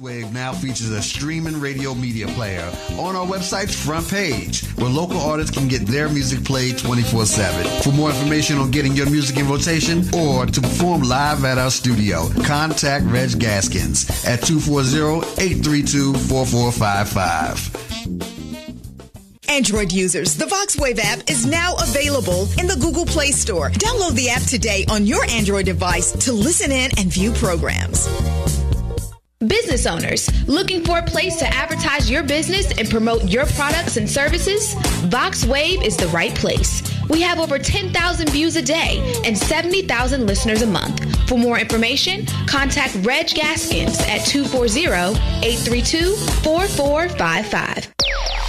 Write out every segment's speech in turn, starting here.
Wave now features a streaming radio media player on our website's front page, where local artists can get their music played 24/7. For more information on getting your music in rotation or to perform live at our studio, contact Reg Gaskins at 240-832-4455. Android users, the VoxWave app is now available in the Google Play Store. Download the app today on your Android device to listen in and view programs. Business owners looking for a place to advertise your business and promote your products and services? VoxWave is the right place. We have over 10,000 views a day and 70,000 listeners a month. For more information, contact Reg Gaskins at 240-832-4455.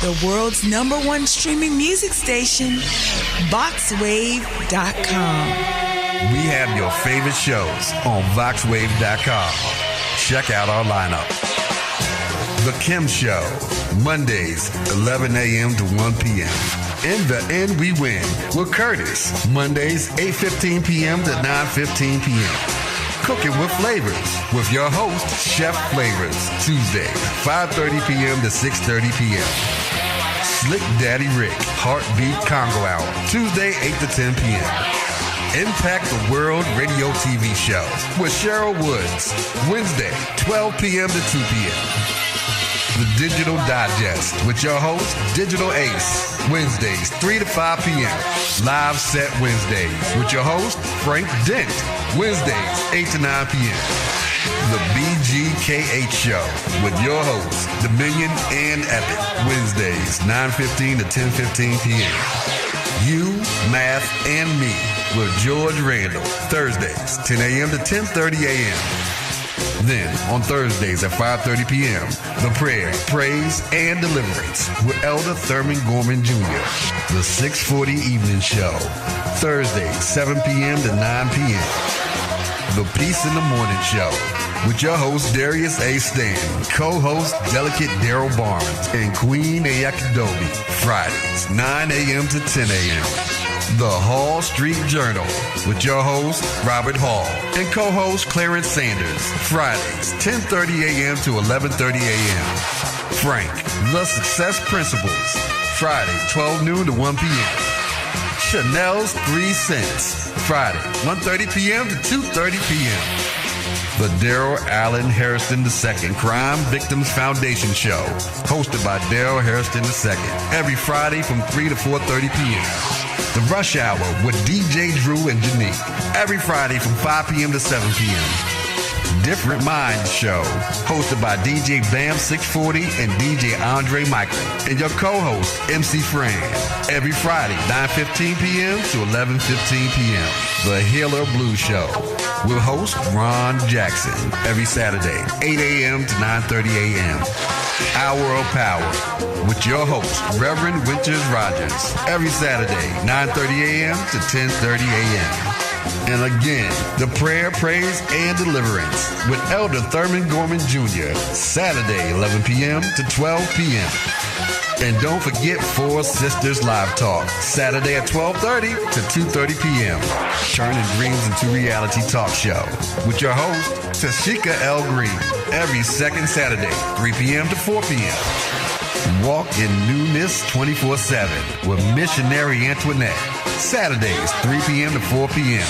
The world's #1 streaming music station, VoxWave.com. We have your favorite shows on VoxWave.com. Check out our lineup. The Kim Show, Mondays, 11 a.m. to 1 p.m. In the End We Win with Curtis, Mondays, 8:15 p.m. to 9:15 p.m. Cooking with Flavors with your host, Chef Flavors, Tuesday, 5:30 p.m. to 6:30 p.m. Slick Daddy Rick, Heartbeat Congo Hour, Tuesday, 8 to 10 p.m. Impact the World Radio TV Show with Cheryl Woods, Wednesday, 12 p.m. to 2 p.m. The Digital Digest with your host, Digital Ace, Wednesdays, 3 to 5 p.m. Live Set Wednesdays with your host, Frank Dent, Wednesdays, 8 to 9 p.m. The BGKH Show with your hosts, Dominion and Epic, Wednesdays, 9:15 to 10:15 p.m. You, Math, and Me with George Randall, Thursdays, 10 a.m. to 10:30 a.m. Then, on Thursdays at 5:30 p.m., The Prayer, Praise, and Deliverance with Elder Thurman Gorman Jr., The 640 Evening Show, Thursdays, 7 p.m. to 9 p.m. The Peace in the Morning Show with your host, Darius A. Stanton, co-host, Delicate Daryl Barnes, and Queen Ayakidobi, Fridays, 9 a.m. to 10 a.m. The Hall Street Journal with your host, Robert Hall, and co-host, Clarence Sanders, Fridays, 10:30 a.m. to 11:30 a.m. Frank, The Success Principles, Friday, 12 noon to 1 p.m. Chanel's 3 Cents, Friday, 1:30 p.m. to 2:30 p.m. The Daryl Allen Harrison II Crime Victims Foundation Show, hosted by Daryl Harrison II, every Friday from 3 to 4:30 p.m. The Rush Hour with DJ Drew and Janique, every Friday from 5 p.m. to 7 p.m. Different Minds Show, hosted by DJ Bam 640 and DJ Andre Michael, and your co-host, MC Fran, every Friday, 9:15 p.m. to 11:15 p.m. The Healer Blues Show, with host Ron Jackson, every Saturday, 8 a.m. to 9:30 a.m. Hour of Power, with your host, Reverend Winters Rogers, every Saturday, 9:30 a.m. to 10:30 a.m. And again, The Prayer, Praise, and Deliverance with Elder Thurman Gorman Jr., Saturday, 11 p.m. to 12 p.m. And don't forget Four Sisters Live Talk, Saturday at 12:30 to 2:30 p.m. Turning dreams into reality talk show with your host, Tashika L. Green, every second Saturday, 3 p.m. to 4 p.m. Walk in Newness 24/7 with Missionary Antoinette, Saturdays, 3 p.m. to 4 p.m.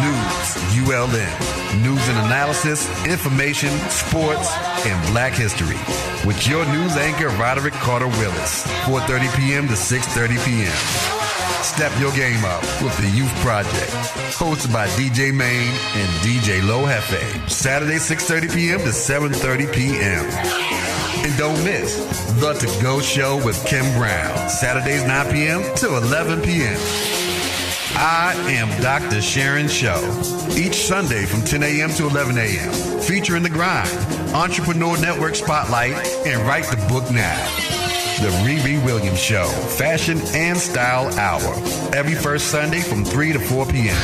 News, ULN, news and analysis, information, sports, and black history. With your news anchor, Roderick Carter Willis, 4:30 p.m. to 6:30 p.m. Step your game up with the Youth Project, hosted by DJ Main and DJ Low Hefe, Saturday, 6:30 p.m. to 7:30 p.m. And don't miss The To Go Show with Kim Brown, Saturdays, 9 p.m. to 11 p.m. I am Dr. Sharon Show, each Sunday from 10 a.m. to 11 a.m., featuring The Grind, Entrepreneur Network Spotlight, and Write the Book Now. The Riri Williams Show, Fashion and Style Hour, every first Sunday from 3 to 4 p.m.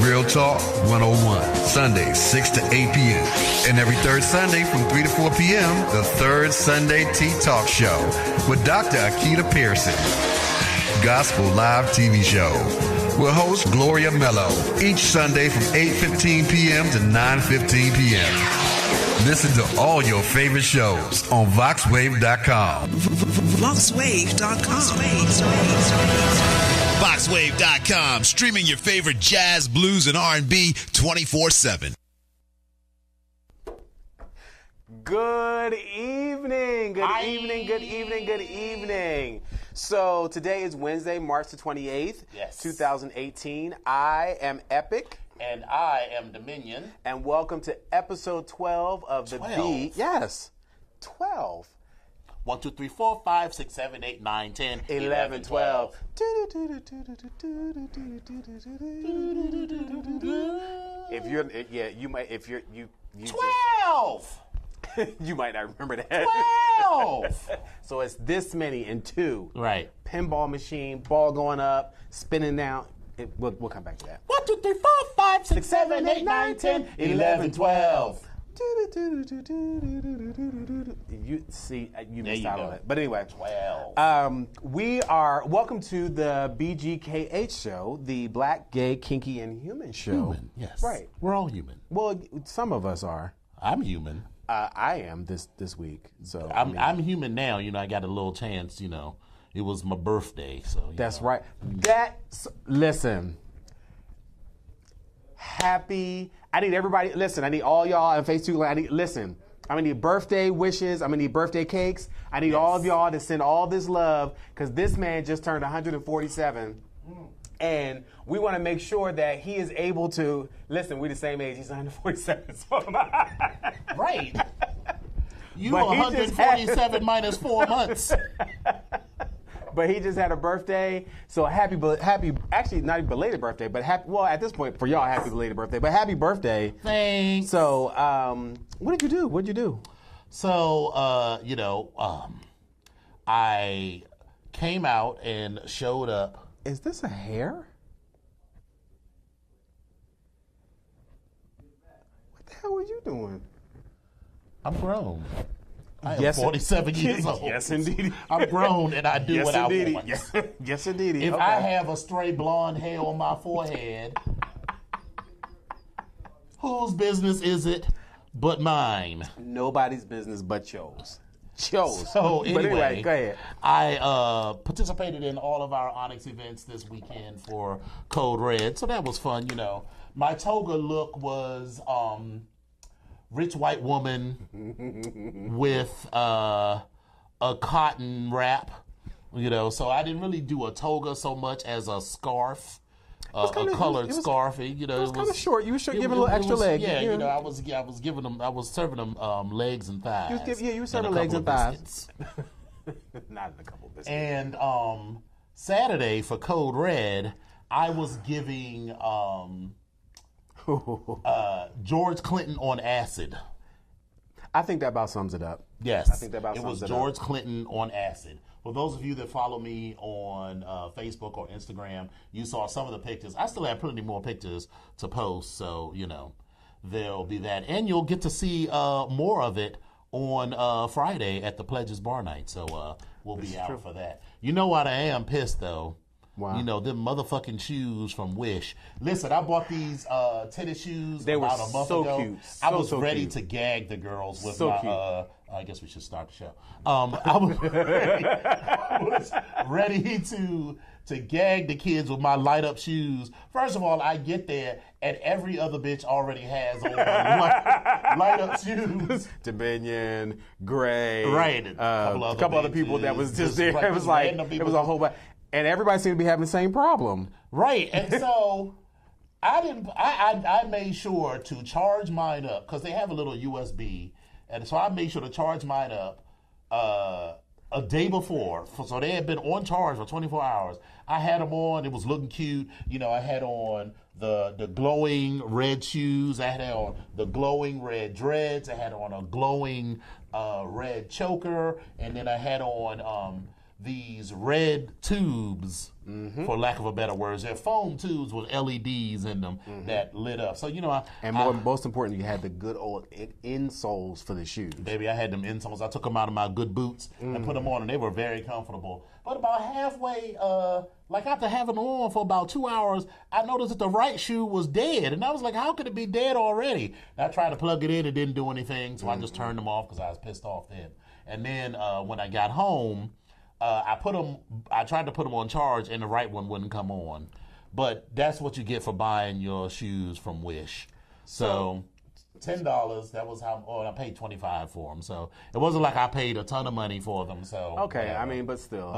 Real Talk 101, Sundays 6 to 8 p.m. And every third Sunday from 3 to 4 p.m., the Third Sunday Tea Talk Show with Dr. Akita Pearson. Gospel Live TV Show with host Gloria Mello, each Sunday from 8:15 p.m. to 9:15 p.m. Listen to all your favorite shows on VoxWave.com. VoxWave.com. VoxWave.com, streaming your favorite jazz, blues, and R&B 24/7. Good evening. Good evening. So today is Wednesday, March the 28th, 2018. I am Epic. And I am Dominion. And welcome to episode 12 of the 12? 12. 1, 2, 3, 4, 5, 6, 7, 8, 9, 10, 11, 12. If you're, you might, if you're, you 12! You might not remember that. 12! So it's this many in 2. Right. Pinball machine, ball going up, spinning down. We'll come back to that. 1, 2, 3, 4, 5, 6, 7, 8, 9, 10, 11, 12. You see, you There missed you out go. on it. But anyway, 12. welcome to the BGKH show, the Black, Gay, Kinky, and Human show. Human, yes. Right. We're all human. Well, some of us are. I'm human. I am this week. So I'm human now. You know, I got a little chance, you know. It was my birthday, so. That's right. Listen. Happy. I need everybody. Listen. I need all y'all on Facebook. I'm gonna need birthday wishes. I'm gonna need birthday cakes. I need all of y'all to send all this love because this man just turned 147, and we want to make sure that he is able to listen. We're the same age. He's 147. So Right. You But he just 147 minus 4 months. But he just had a birthday, so happy, actually not even belated birthday, but happy, well, at this point, for y'all, happy belated birthday, but happy birthday. Thanks. So, what did you do? What'd you do? So, I came out and showed up. Is this a hair? What the hell were you doing? I'm grown. I am 47 years old. Yes, indeed. I'm grown and I do what I want. Yes, indeed. If I have a stray blonde hair on my forehead, whose business is it but mine? Nobody's business but yours. Yours. So anyway, go ahead. I participated in all of our Onyx events this weekend for Code Red, so that was fun. You know, my toga look was rich white woman with a cotton wrap, you know. So I didn't really do a toga so much as a scarf, a colored scarf. You know, it was kind of short. You were giving a little extra leg. Yeah, you know, I was giving them. I was serving them legs and thighs. You were serving legs and thighs. Not in a couple of biscuits. And Saturday for Code Red, I was giving. George Clinton on acid. I think that about sums it up. Yes. I think that about sums it up. It was George Clinton on acid. For those of you that follow me on Facebook or Instagram, you saw some of the pictures. I still have plenty more pictures to post, so, you know, there'll be that. And you'll get to see more of it on Friday at the Pledges Bar Night, so we'll be out for that. You know what? I am pissed, though. Wow. You know, them motherfucking shoes from Wish. Listen, I bought these tennis shoes They were about a month so ago. cute. I was So ready cute. to gag the girls with So my, cute. I guess we should start the show. I was ready to gag the kids with my light up shoes. First of all, I get there and every other bitch already has on light up shoes. Dominion, Gray, Right. A couple other people that was just there. Right, It was like random it people. was a whole bunch, and everybody seemed to be having the same problem. Right, and so I made sure to charge mine up because they have a little USB, and so I made sure to charge mine up a day before. So they had been on charge for 24 hours. I had them on. It was looking cute. You know, I had on the glowing red shoes. I had on the glowing red dreads. I had on a glowing red choker, and then I had on these red tubes, for lack of a better words. They're foam tubes with LEDs in them that lit up. So, most important, you had the good old insoles for the shoes. Baby, I had them insoles. I took them out of my good boots and put them on, and they were very comfortable. But about halfway, after having them on for about 2 hours, I noticed that the right shoe was dead. And I was like, how could it be dead already? And I tried to plug it in. It didn't do anything, so I just turned them off because I was pissed off then. And then when I got home, I tried to put them on charge, and the right one wouldn't come on. But that's what you get for buying your shoes from Wish. So $10. That was how. I paid $25 for them. So it wasn't like I paid a ton of money for them. So okay, whatever. But still,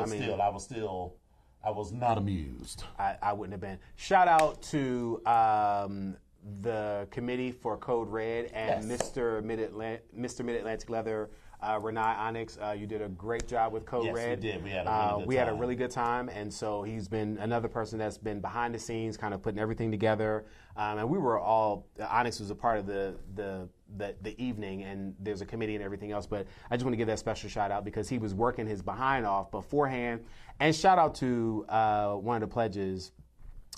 I was not amused. I wouldn't have been. Shout out to the committee for Code Red and Mr. Mid-Atlantic Leather. Renai Onyx, you did a great job with Code Red. Yes, we did. We had a really good time, and so he's been another person that's been behind the scenes, kind of putting everything together. And we were all Onyx was a part of the evening, and there's a committee and everything else. But I just want to give that special shout out because he was working his behind off beforehand. And shout out to one of the pledges,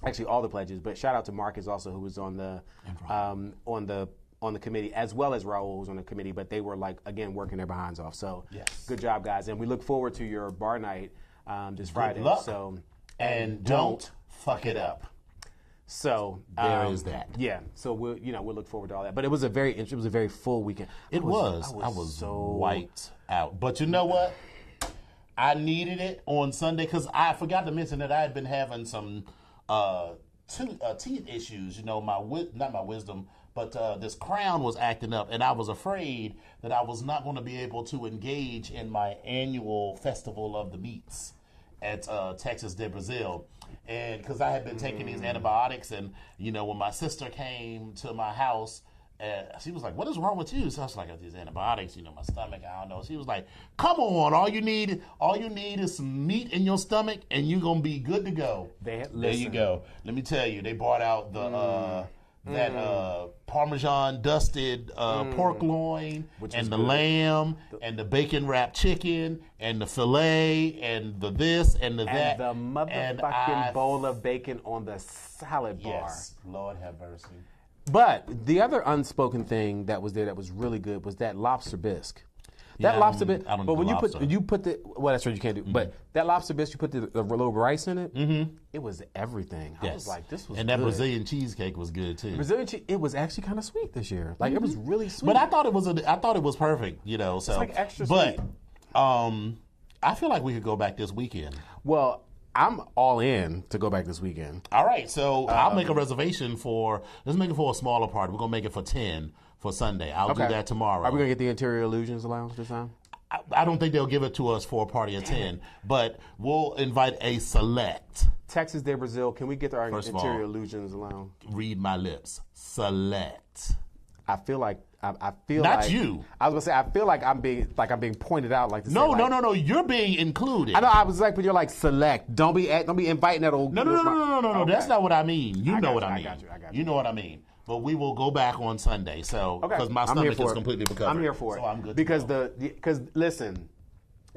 actually all the pledges, but shout out to Marcus also, who was on the committee, as well as Raul was on the committee, but they were working their behinds off. So good job, guys. And we look forward to your bar night this Friday. Good luck. So and don't fuck it up. So there is that. Yeah. So we'll look forward to all that. But it was a very full weekend. I was so wiped out. But you know what? I needed it on Sunday because I forgot to mention that I had been having some teeth issues. Not my wisdom. But this crown was acting up, and I was afraid that I was not going to be able to engage in my annual Festival of the Meats at Texas de Brazil. And because I had been taking these antibiotics, and, when my sister came to my house, she was like, "What is wrong with you?" So I was like, "These antibiotics, my stomach, I don't know." She was like, "Come on, all you need is some meat in your stomach, and you're going to be good to go." There you go. Let me tell you, they brought out the... Parmesan dusted pork loin, and the lamb, and the bacon wrapped chicken, and the filet, and the this, and the that. And the motherfucking bowl of bacon on the salad bar. Yes, Lord have mercy. But the other unspoken thing that was there that was really good was that lobster bisque. Lobster bisque, but when you put that's what you can't do. Mm-hmm. But that lobster bisque, you put the little rice in it. Mm-hmm. It was everything. Yes. I was like, this was. And good. That Brazilian cheesecake was good too. It was actually kind of sweet this year. Like it was really sweet. But I thought it was perfect. So it's like extra sweet. But I feel like we could go back this weekend. Well, I'm all in to go back this weekend. All right, so I'll make a reservation let's make it for a smaller party. We're going to make it for 10 for Sunday. I'll do that tomorrow. Are we going to get the Interior Illusions Lounge this time? I don't think they'll give it to us for a party of 10, but we'll invite a select. Texas de Brazil, can we get our Interior Illusions Lounge? Read my lips. Select. I feel like not you. I was gonna say I feel like I'm being pointed out like this. No. You're being included. I know. I was like, but you're like select. Don't be inviting that old. No. Okay. That's not what I mean. You know what I mean. I got you. You know what I mean. But we will go back on Sunday. So because my stomach is completely recovered. I'm here for it. So I'm good. Because listen.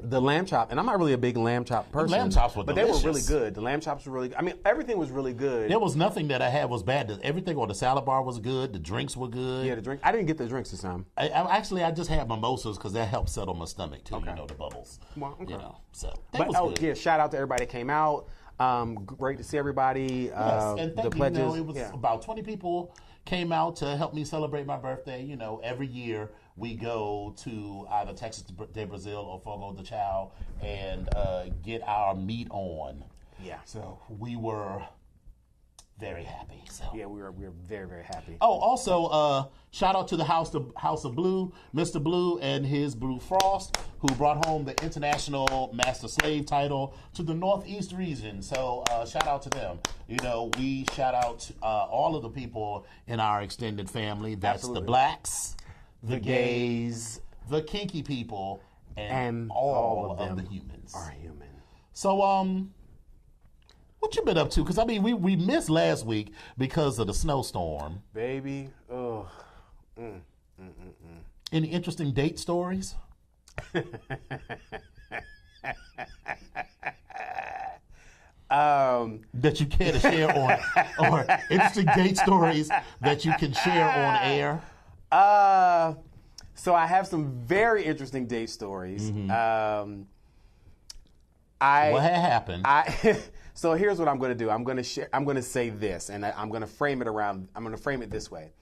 The lamb chop, and I'm not really a big lamb chop person. The lamb chops were delicious. They were really good. The lamb chops were really good. I mean, everything was really good. There was nothing that I had was bad. Everything on the salad bar was good. The drinks were good. Yeah, the drink. I didn't get the drinks this time. I just had mimosas because that helped settle my stomach too. Okay. The bubbles. Well, okay. So that was good. Yeah, shout out to everybody that came out. Great to see everybody. Yes, and thank the pledges. It was about 20 people came out to help me celebrate my birthday. Every year we go to either Texas de Brazil or Fogo de Chao and get our meat on. Yeah. So we were very happy. So yeah, we were very, very happy. Oh, also shout out to the House of Blue, Mr. Blue and his Blue Frost, who brought home the International Master Slave title to the Northeast region. So shout out to them. We shout out all of the people in our extended family. That's Absolutely. The blacks, the gays, the kinky people, and all of the humans are human. So what you been up to? Because we missed last week because of the snowstorm. Baby, Any interesting date stories? That you care to share on, or interesting date stories that you can share on air? So I have some very interesting date stories. What had happened? So here's what I'm going to do. I'm going to share. I'm going to say this, and I'm going to frame it around. I'm going to frame it this way.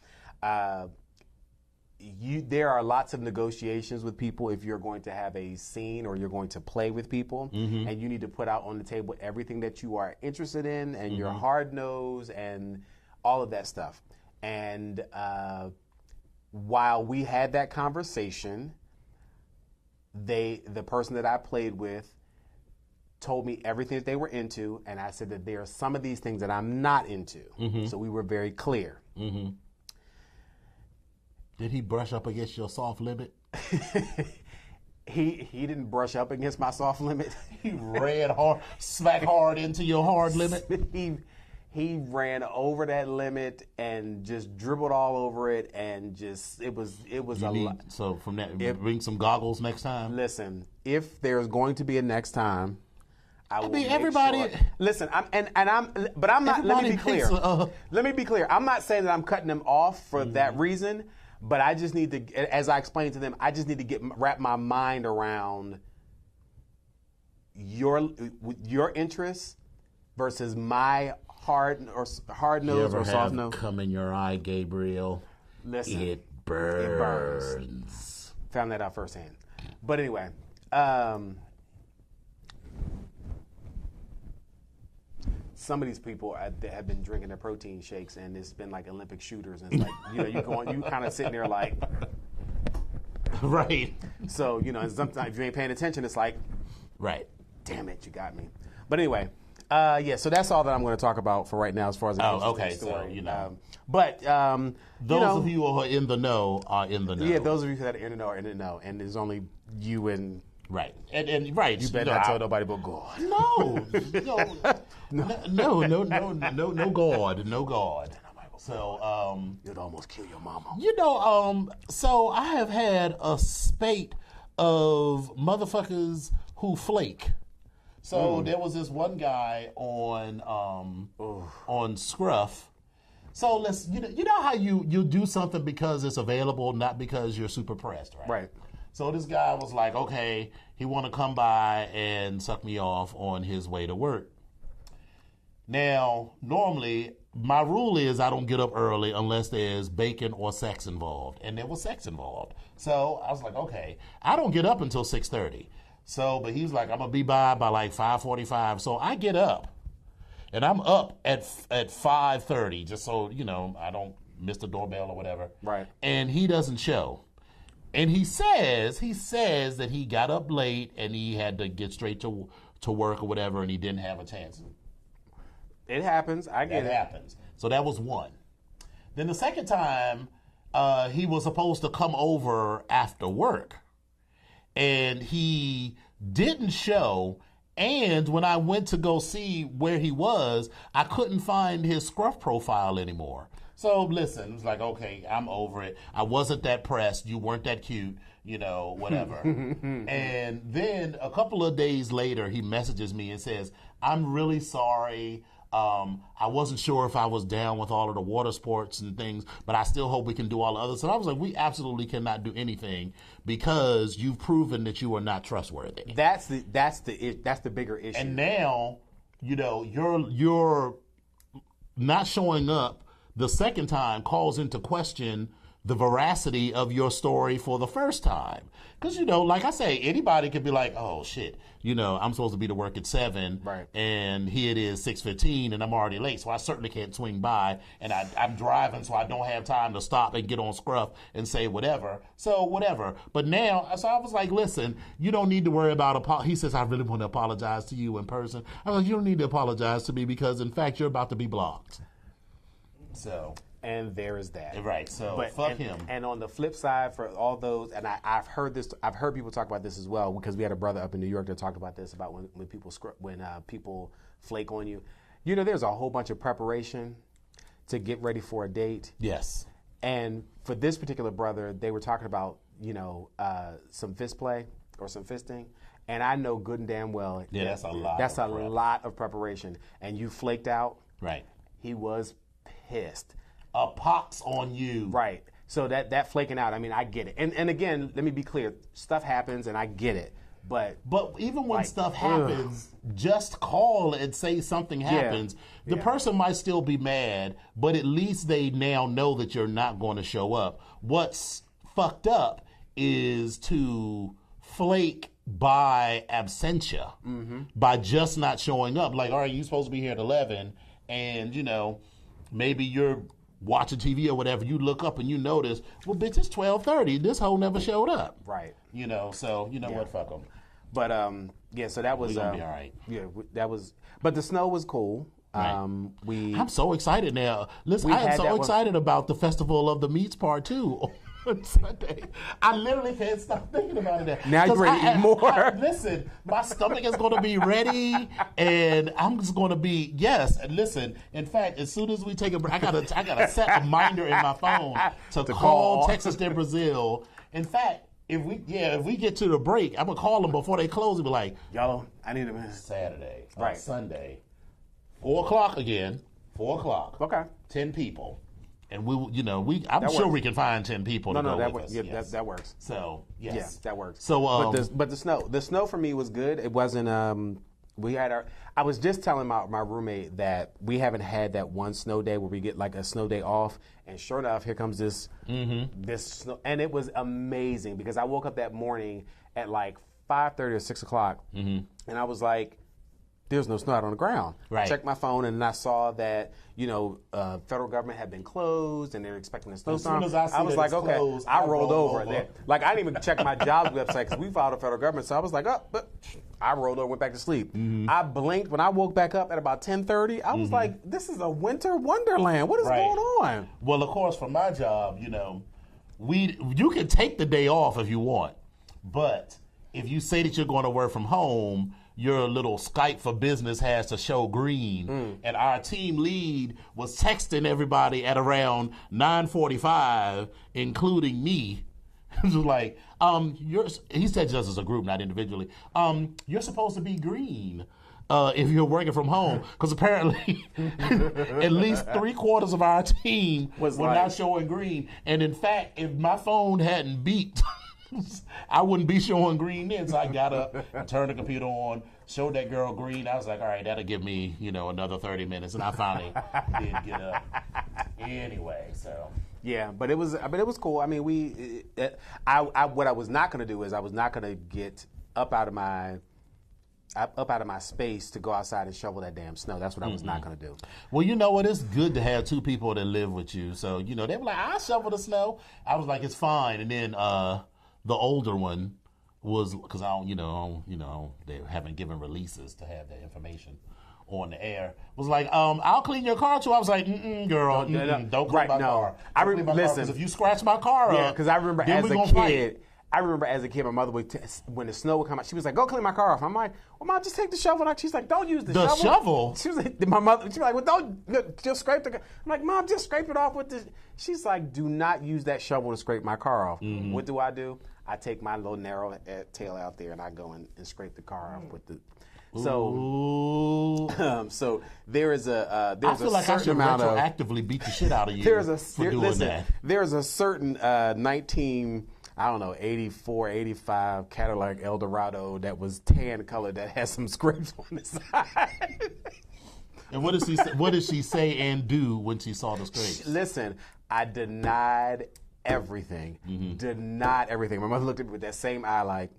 There are lots of negotiations with people if you're going to have a scene or you're going to play with people, and you need to put out on the table everything that you are interested in and your hard nose and all of that stuff. And while we had that conversation, the person that I played with told me everything that they were into, and I said that there are some of these things that I'm not into. So we were very clear. Did he brush up against your soft limit? He didn't brush up against my soft limit. He ran hard, smack hard into your hard limit. He ran over that limit and just dribbled all over it, and just it was a lot. So from that, bring some goggles next time. Listen, if there's going to be a next time, I will make everybody. Sure. Listen, I'm not. Let me be clear. Let me be clear. I'm not saying that I'm cutting them off for that reason. But I just need to, as I explained to them, I just need to wrap my mind around your interests versus my hard nose or soft nose. Come in your eye, Gabriel. Listen, it burns. Found that out firsthand. But anyway, some of these people have been drinking their protein shakes, and it's been like Olympic shooters, and it's like, you kind of sitting there like, right. So and sometimes if you ain't paying attention, it's like, right, damn it, you got me. But anyway, so that's all that I'm going to talk about for right now as far as the okay, story. So but those of you who are in the know are in the know. Yeah, those of you that are in the know are in the know, and there's only you and. Right, and right. You better not tell nobody but God. No, no God, no God. So, you'd almost kill your mama. So I have had a spate of motherfuckers who flake. So there was this one guy on Scruff. So let's, you know how you do something because it's available, not because you're super pressed, right? Right. So this guy was like, okay, he want to come by and suck me off on his way to work. Now, normally, my rule is I don't get up early unless there's bacon or sex involved. And there was sex involved. So I was like, okay, I don't get up until 6:30. So, but he's like, I'm going to be by like 5:45. So I get up. And I'm up at 5:30, just so, I don't miss the doorbell or whatever. Right. And he doesn't show. And he says that he got up late and he had to get straight to work or whatever, and he didn't have a chance. It happens. I get it. It happens. So that was one. Then the second time, he was supposed to come over after work, and he didn't show. And when I went to go see where he was, I couldn't find his Scruff profile anymore. So listen, it was like, okay, I'm over it. I wasn't that pressed. You weren't that cute, whatever. And then a couple of days later, he messages me and says, I'm really sorry. I wasn't sure if I was down with all of the water sports and things, but I still hope we can do all the others. So I was like, we absolutely cannot do anything because you've proven that you are not trustworthy. That's the bigger issue. And now, you're not showing up the second time calls into question the veracity of your story for the first time. Because, like I say, anybody could be like, oh, shit, I'm supposed to be to work at 7, right, and here it is 6:15, and I'm already late, so I certainly can't swing by, and I'm driving, so I don't have time to stop and get on Scruff and say whatever. So whatever. But now, so I was like, listen, you don't need to worry about he says, I really want to apologize to you in person. I was like, you don't need to apologize to me because, in fact, you're about to be blocked. So... And there is that. Right, so fuck him. And on the flip side, for all those, and I've heard people talk about this as well, because we had a brother up in New York that talked about this, about when people flake on you. There's a whole bunch of preparation to get ready for a date. Yes. And for this particular brother, they were talking about, some fist play or some fisting. And I know good and damn well. Yeah, that's a lot. That's a lot of preparation. And you flaked out. Right. He was pissed. A pox on you. Right. So that flaking out, I mean, I get it. And again, let me be clear. Stuff happens, and I get it. But even when stuff happens, just call and say something happens. The person might still be mad, but at least they now know that you're not going to show up. What's fucked up is to flake by absentia, by just not showing up. Like, all right, you're supposed to be here at 11, and, maybe you're watching TV or whatever, you look up and you notice, well, bitch, it's 12:30. This hoe never showed up. Right. So what, fuck them. But, so that was... We're going to be all right. Yeah, that was... But the snow was cool. Right. I'm so excited now. Listen, I am so excited about the Festival of the Meats Part 2 on Sunday. I literally can't stop thinking about it now you're ready to eat more. Listen, my stomach is going to be ready, and I'm just going to be, yes. And listen, in fact, as soon as we take a break, I gotta set a reminder in my phone to call Texas de Brazil. In fact, if we get to the break, I'm going to call them before they close and be like, y'all, I need a minute. Saturday, right? Sunday. 4 o'clock again. 4 o'clock. Okay. 10 people, and I'm sure we can find 10 people. That works. Yeah, yes. that works. So yes, yeah, that works. So, but the snow for me was good. It wasn't. I was just telling my roommate that we haven't had that one snow day where we get like a snow day off, and sure enough, here comes this snow, and it was amazing because I woke up that morning at like 5:30 or 6 o'clock, and I was like, there's no snow out on the ground. Right. I checked my phone and I saw that, federal government had been closed and they're expecting a snowstorm. As soon as I was like, okay, closed, I rolled over there. Like, I didn't even check my jobs website because we filed a federal government. So I was like, but I rolled over, went back to sleep. I blinked. When I woke back up at about 10:30, I was like, this is a winter wonderland. What is going on? Well, of course, for my job, you can take the day off if you want. But if you say that you're going to work from home, your little Skype for business has to show green. And our team lead was texting everybody at around 9:45, including me. It was like, he said just as a group, not individually, you're supposed to be green if you're working from home. Because apparently at least 3/4 of our team were not showing green. And in fact, if my phone hadn't beeped, I wouldn't be showing green then. So I got up and turned the computer on, showed that girl green. I was like, all right, that'll give me, another 30 minutes. And I finally did get up. Anyway, so. Yeah, but it was cool. I mean, what I was not going to do is I was not going to get up out of my space to go outside and shovel that damn snow. That's what I was not going to do. Well, you know what? It's good to have two people that live with you. So, they were like, I'll shovel the snow. I was like, it's fine. And then the older one was, because they haven't given releases to have that information on the air, was like, I'll clean your car too. I was like, girl, don't clean my car. Listen, because if you scratch my car up, because I remember as a kid, my mother would, when the snow would come out, she was like, go clean my car off. I'm like, well, Mom, just take the shovel. She's like, don't use the shovel. The shovel? She was like, my mother, she was like, well, don't, just scrape the car. I'm like, Mom, just scrape it off with this. She's like, do not use that shovel to scrape my car off. What do? I take my little narrow tail out there and I go and scrape the car off with the. So, so there is a I feel like I should retroactively beat the shit out of you for doing that. There's a certain 84, 85 Cadillac Eldorado that was tan colored that has some scrapes on the side. And what did she say and do when she saw the scrapes? Listen, I denied everything. Denied everything. My mother looked at me with that same eye like,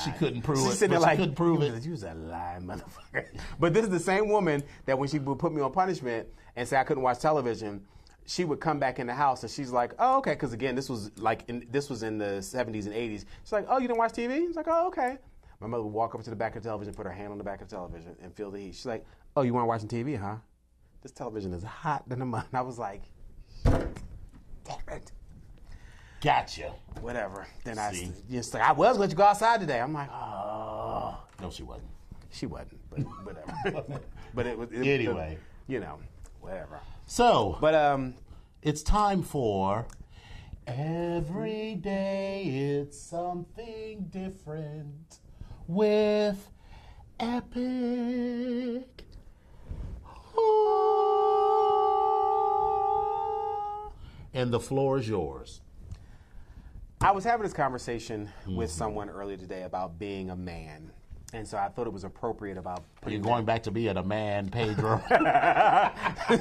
she couldn't prove it. She couldn't prove it. You was a lying motherfucker. But this is the same woman that when she would put me on punishment and say I couldn't watch television, she would come back in the house and she's like, oh, okay, because again, this was in the 70s and 80s. She's like, oh, you didn't watch TV? He's like, oh, okay. My mother would walk over to the back of the television, put her hand on the back of the television, and feel the heat. She's like, oh, you weren't watching TV, huh? This television is hot than a month. I was like, damn it. Gotcha. Whatever. Then I was going to let you go outside today. I'm like, oh. No, she wasn't. She wasn't, but whatever. But it was anyway. Whatever. So, but it's time for Every day it's something different with Epic. And the floor is yours. I was having this conversation with someone earlier today about being a man. And so I thought it was appropriate about You're going back to being a man, Pedro.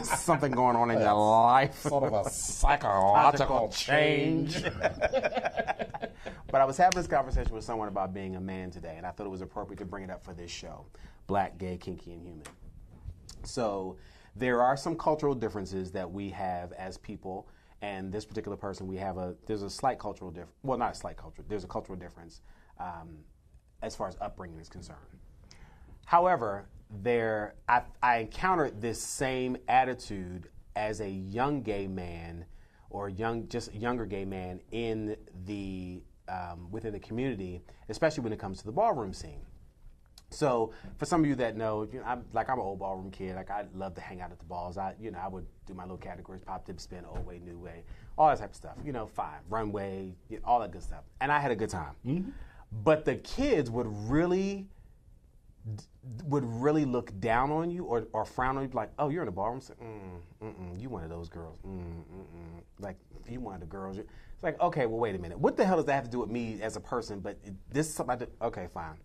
something going on in your life. Sort of a psychological change. But I was having this conversation with someone about being a man today, and I thought it was appropriate to bring it up for this show, Black, Gay, Kinky, and Human. So there are some cultural differences that we have as people, and this particular person, there's a slight cultural difference. Well, not a slight cultural, there's a cultural difference as far as upbringing is concerned. However, I encountered this same attitude as a young gay man or just a younger gay man in the within the community, especially when it comes to the ballroom scene. So for some of you that know, I'm an old ballroom kid. Like, I love to hang out at the balls. I would do my little categories: pop, dip, spin, old way, new way, all that type of stuff. Fine, runway, all that good stuff. And I had a good time. Mm-hmm. But the kids would really look down on you or frown on you, like, oh, you're in the ballroom? So, you one of those girls. Like, you one of the girls. It's like, okay, well, wait a minute. What the hell does that have to do with me as a person? But this is something I do. Okay, fine.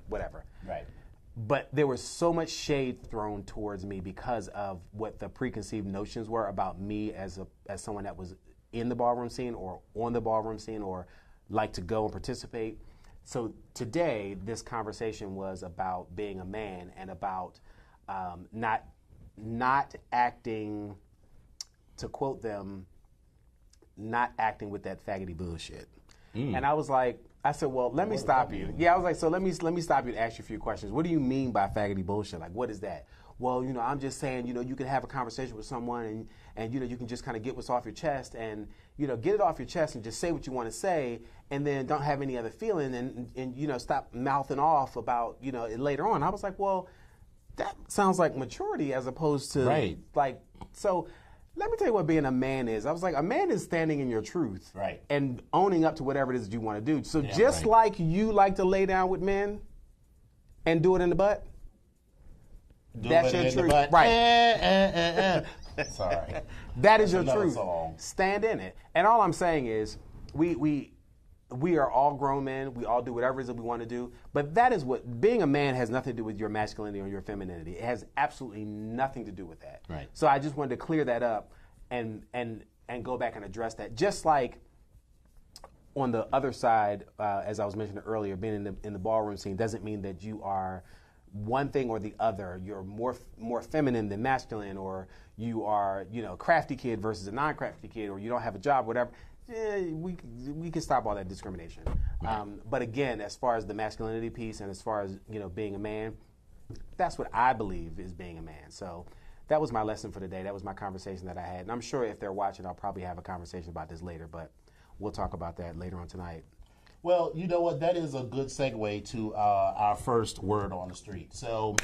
Whatever. Right. But there was so much shade thrown towards me because of what the preconceived notions were about me as someone that was in the ballroom scene or on the ballroom scene or like to go and participate. So today, this conversation was about being a man and about not acting, to quote them, not acting with that faggoty bullshit. And I said, well, let me stop you. Yeah, I was like, so let me stop you and ask you a few questions. What do you mean by faggoty bullshit? Like, what is that? Well, I'm just saying, you can have a conversation with someone and you can just kind of get what's off your chest and, get it off your chest and just say what you want to say and then don't have any other feeling and stop mouthing off about, it later on. I was like, well, that sounds like maturity as opposed to, right. Like, so let me tell you what being a man is. I was like, a man is standing in your truth, right, and owning up to whatever it is that you want to do. So like you like to lay down with men and do it in the butt, that's your truth, right? Sorry, that is your truth. Song. Stand in it. And all I'm saying is, we are all grown men. We all do whatever it is that we want to do. But that is what being a man has nothing to do with your masculinity or your femininity. It has absolutely nothing to do with that. Right. So I just wanted to clear that up and go back and address that. Just like on the other side, as I was mentioning earlier, being in the ballroom scene doesn't mean that you are one thing or the other. You're more feminine than masculine, or you are crafty kid versus a non-crafty kid, or you don't have a job, whatever. We can stop all that discrimination. Right. But again, as far as the masculinity piece and as far as being a man, that's what I believe is being a man. So that was my lesson for today. That was my conversation that I had. And I'm sure if they're watching, I'll probably have a conversation about this later, but we'll talk about that later on tonight. Well, you know what? That is a good segue to our first word on the street. So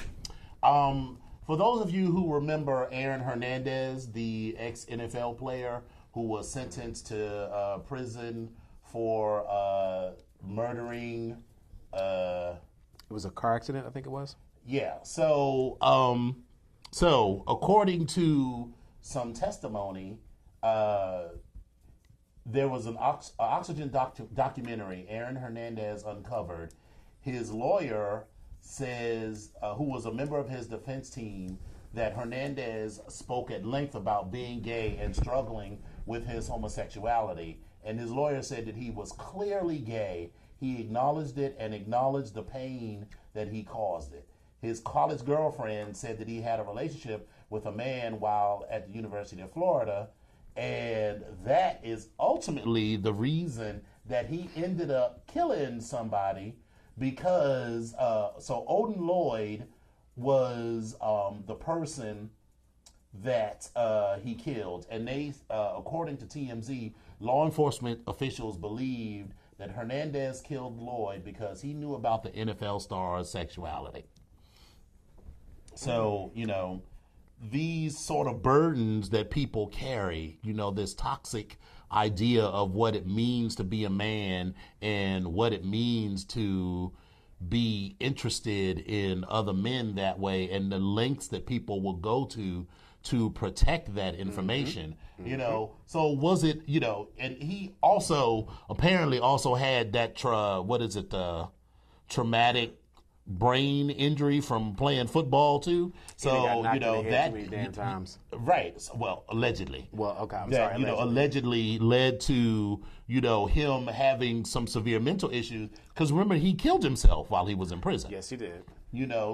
for those of you who remember Aaron Hernandez, the ex-NFL player who was sentenced to prison for murdering. It was a car accident, I think it was. Yeah. So according to some testimony, there was an Oxygen documentary Aaron Hernandez uncovered. His lawyer says, who was a member of his defense team, that Hernandez spoke at length about being gay and struggling with his homosexuality. And his lawyer said that he was clearly gay. He acknowledged it and acknowledged the pain that he caused it. His college girlfriend said that he had a relationship with a man while at the University of Florida, and that is ultimately the reason that he ended up killing somebody, because so Odin Lloyd was the person that he killed, and they, according to TMZ, law enforcement officials believed that Hernandez killed Lloyd because he knew about the NFL star's sexuality. So, these sort of burdens that people carry, this toxic idea of what it means to be a man and what it means to be interested in other men that way, and the lengths that people will go to protect that information. So was it, and he also apparently also had that traumatic brain injury from playing football too. So that too many damn times. Right. Well, allegedly. Well, okay, I'm that, sorry. allegedly led to him having some severe mental issues. Because remember, he killed himself while he was in prison. Yes, he did.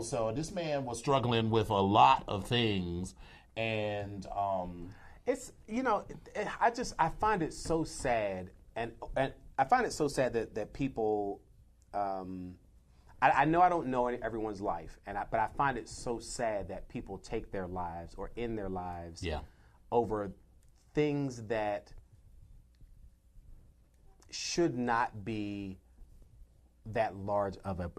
So this man was struggling with a lot of things, and it's I find it so sad, and I find it so sad that people. I know I don't know everyone's life, but I find it so sad that people take their lives or end their lives over things that should not be that large of a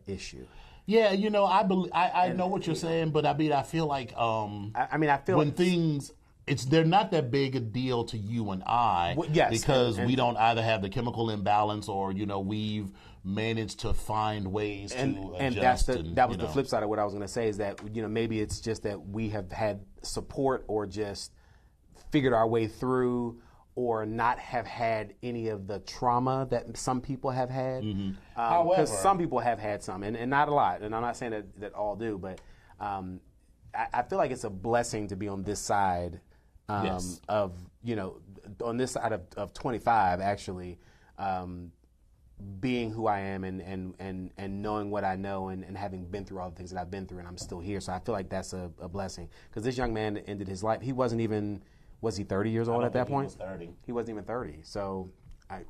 issue. Yeah, I know what you're saying, but I feel like I feel when like things. They're not that big a deal to you and I, because we don't either have the chemical imbalance or we've managed to find ways to adjust. That was the flip side of what I was going to say, is that maybe it's just that we have had support or just figured our way through, or not have had any of the trauma that some people have had. Because some people have had some, and not a lot, and I'm not saying that all do, but I feel like it's a blessing to be on this side. Of on this side of 25, actually, being who I am and knowing what I know and having been through all the things that I've been through, and I'm still here. So I feel like that's a blessing, because this young man ended his life. He wasn't even, was he 30 years old at that point? He was 30. He wasn't even 30. So, I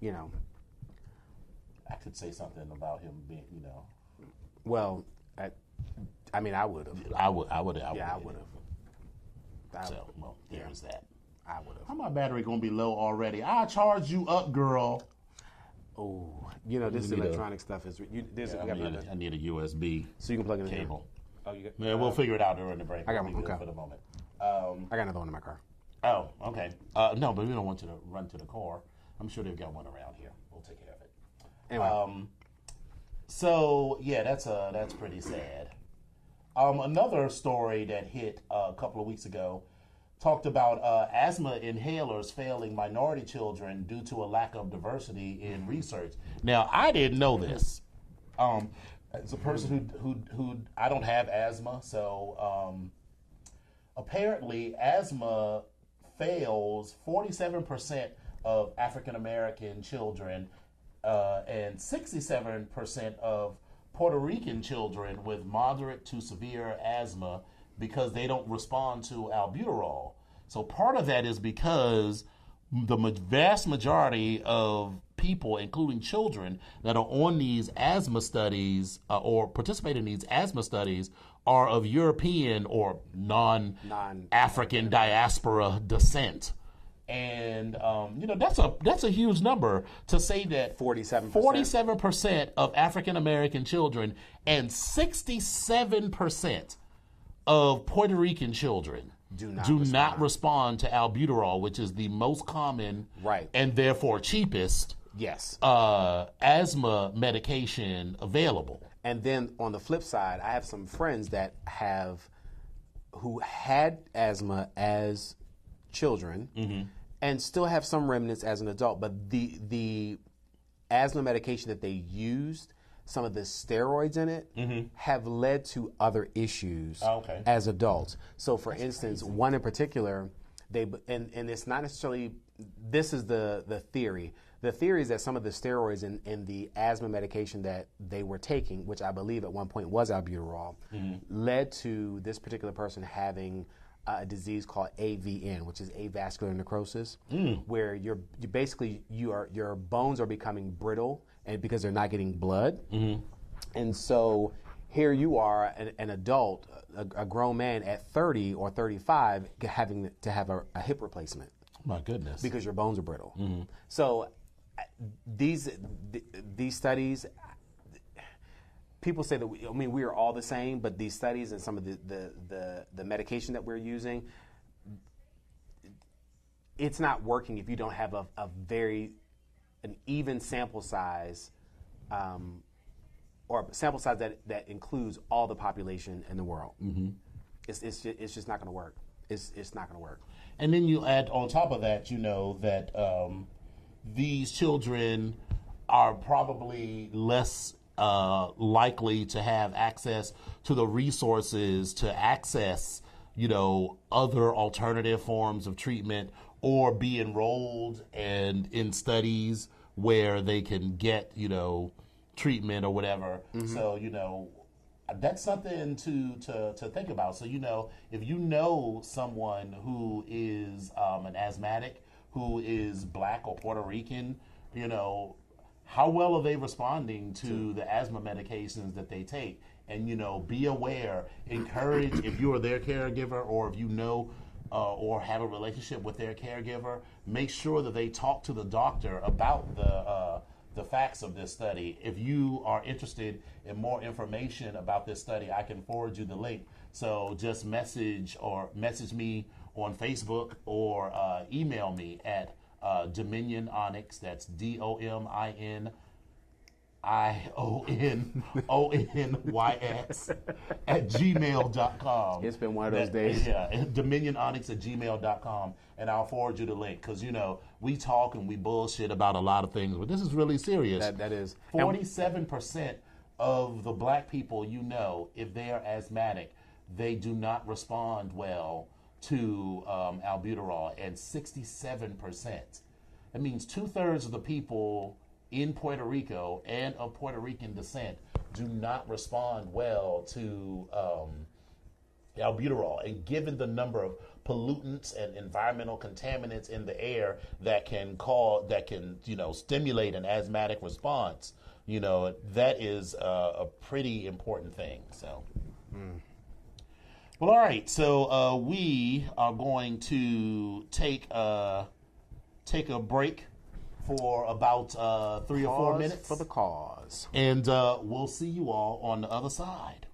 could say something about him being, Well, I would have. I would have. So, well, there's that. I would have. How my battery gonna be low already? I'll charge you up, girl. Oh, this electronic stuff is. I need a USB. So you can plug it in cable. Oh, you got. Yeah, we'll figure it out during the break. I got one. Okay. For the moment. I got another one in my car. Oh, okay. No, but we don't want you to run to the car. I'm sure they've got one around here. We'll take care of it. Anyway. So yeah, that's pretty sad. Another story that hit a couple of weeks ago talked about asthma inhalers failing minority children due to a lack of diversity in research. Now, I didn't know this. As a person who I don't have asthma, so apparently asthma fails 47% of African American children and 67% of Puerto Rican children with moderate to severe asthma, because they don't respond to albuterol. So part of that is because the vast majority of people, including children, that are on these asthma studies or participate in these asthma studies are of European or non-African diaspora descent. And that's a huge number to say that 47% of African American children and 67% of Puerto Rican children do not respond to albuterol, which is the most common and therefore cheapest asthma medication available. And then on the flip side, I have some friends who had asthma as children and still have some remnants as an adult, but the asthma medication that they used, some of the steroids in it, have led to other issues as adults. So, for instance, one in particular, and it's not necessarily, this is the theory. The theory is that some of the steroids in the asthma medication that they were taking, which I believe at one point was albuterol, led to this particular person having a disease called AVN, which is avascular necrosis, where your bones are becoming brittle, and because they're not getting blood. And so here you are, an adult, a grown man at 30 or 35, having to have a hip replacement. My goodness. Because your bones are brittle. So these studies, people say that we are all the same, but these studies and some of the medication that we're using, it's not working if you don't have an even sample size, or a sample size that includes all the population in the world. Mm-hmm. It's just not going to work. It's not going to work. And then you add on top of that, that these children are probably less likely to have access to the resources to access, other alternative forms of treatment or be enrolled and in studies where they can get, treatment or whatever. Mm-hmm. So, that's something to think about. So, if you know someone who is an asthmatic, who is Black or Puerto Rican, how well are they responding to the asthma medications that they take? And, be aware, encourage, if you are their caregiver or if you know or have a relationship with their caregiver, make sure that they talk to the doctor about the facts of this study. If you are interested in more information about this study, I can forward you the link. So just message me on Facebook or email me at Dominion Onyx, that's DOMINIONONYX at gmail.com. It's been one of those days. Yeah, DominionOnyx@gmail.com, and I'll forward you the link because, we talk and we bullshit about a lot of things, but this is really serious. That is. 47% of the Black people, if they are asthmatic, they do not respond well to albuterol, and 67%. That means 2/3 of the people in Puerto Rico and of Puerto Rican descent do not respond well to albuterol. And given the number of pollutants and environmental contaminants in the air that can stimulate an asthmatic response, that is a pretty important thing. So. Well, all right. So we are going to take a break for about 3 or 4 minutes for the cause, and we'll see you all on the other side.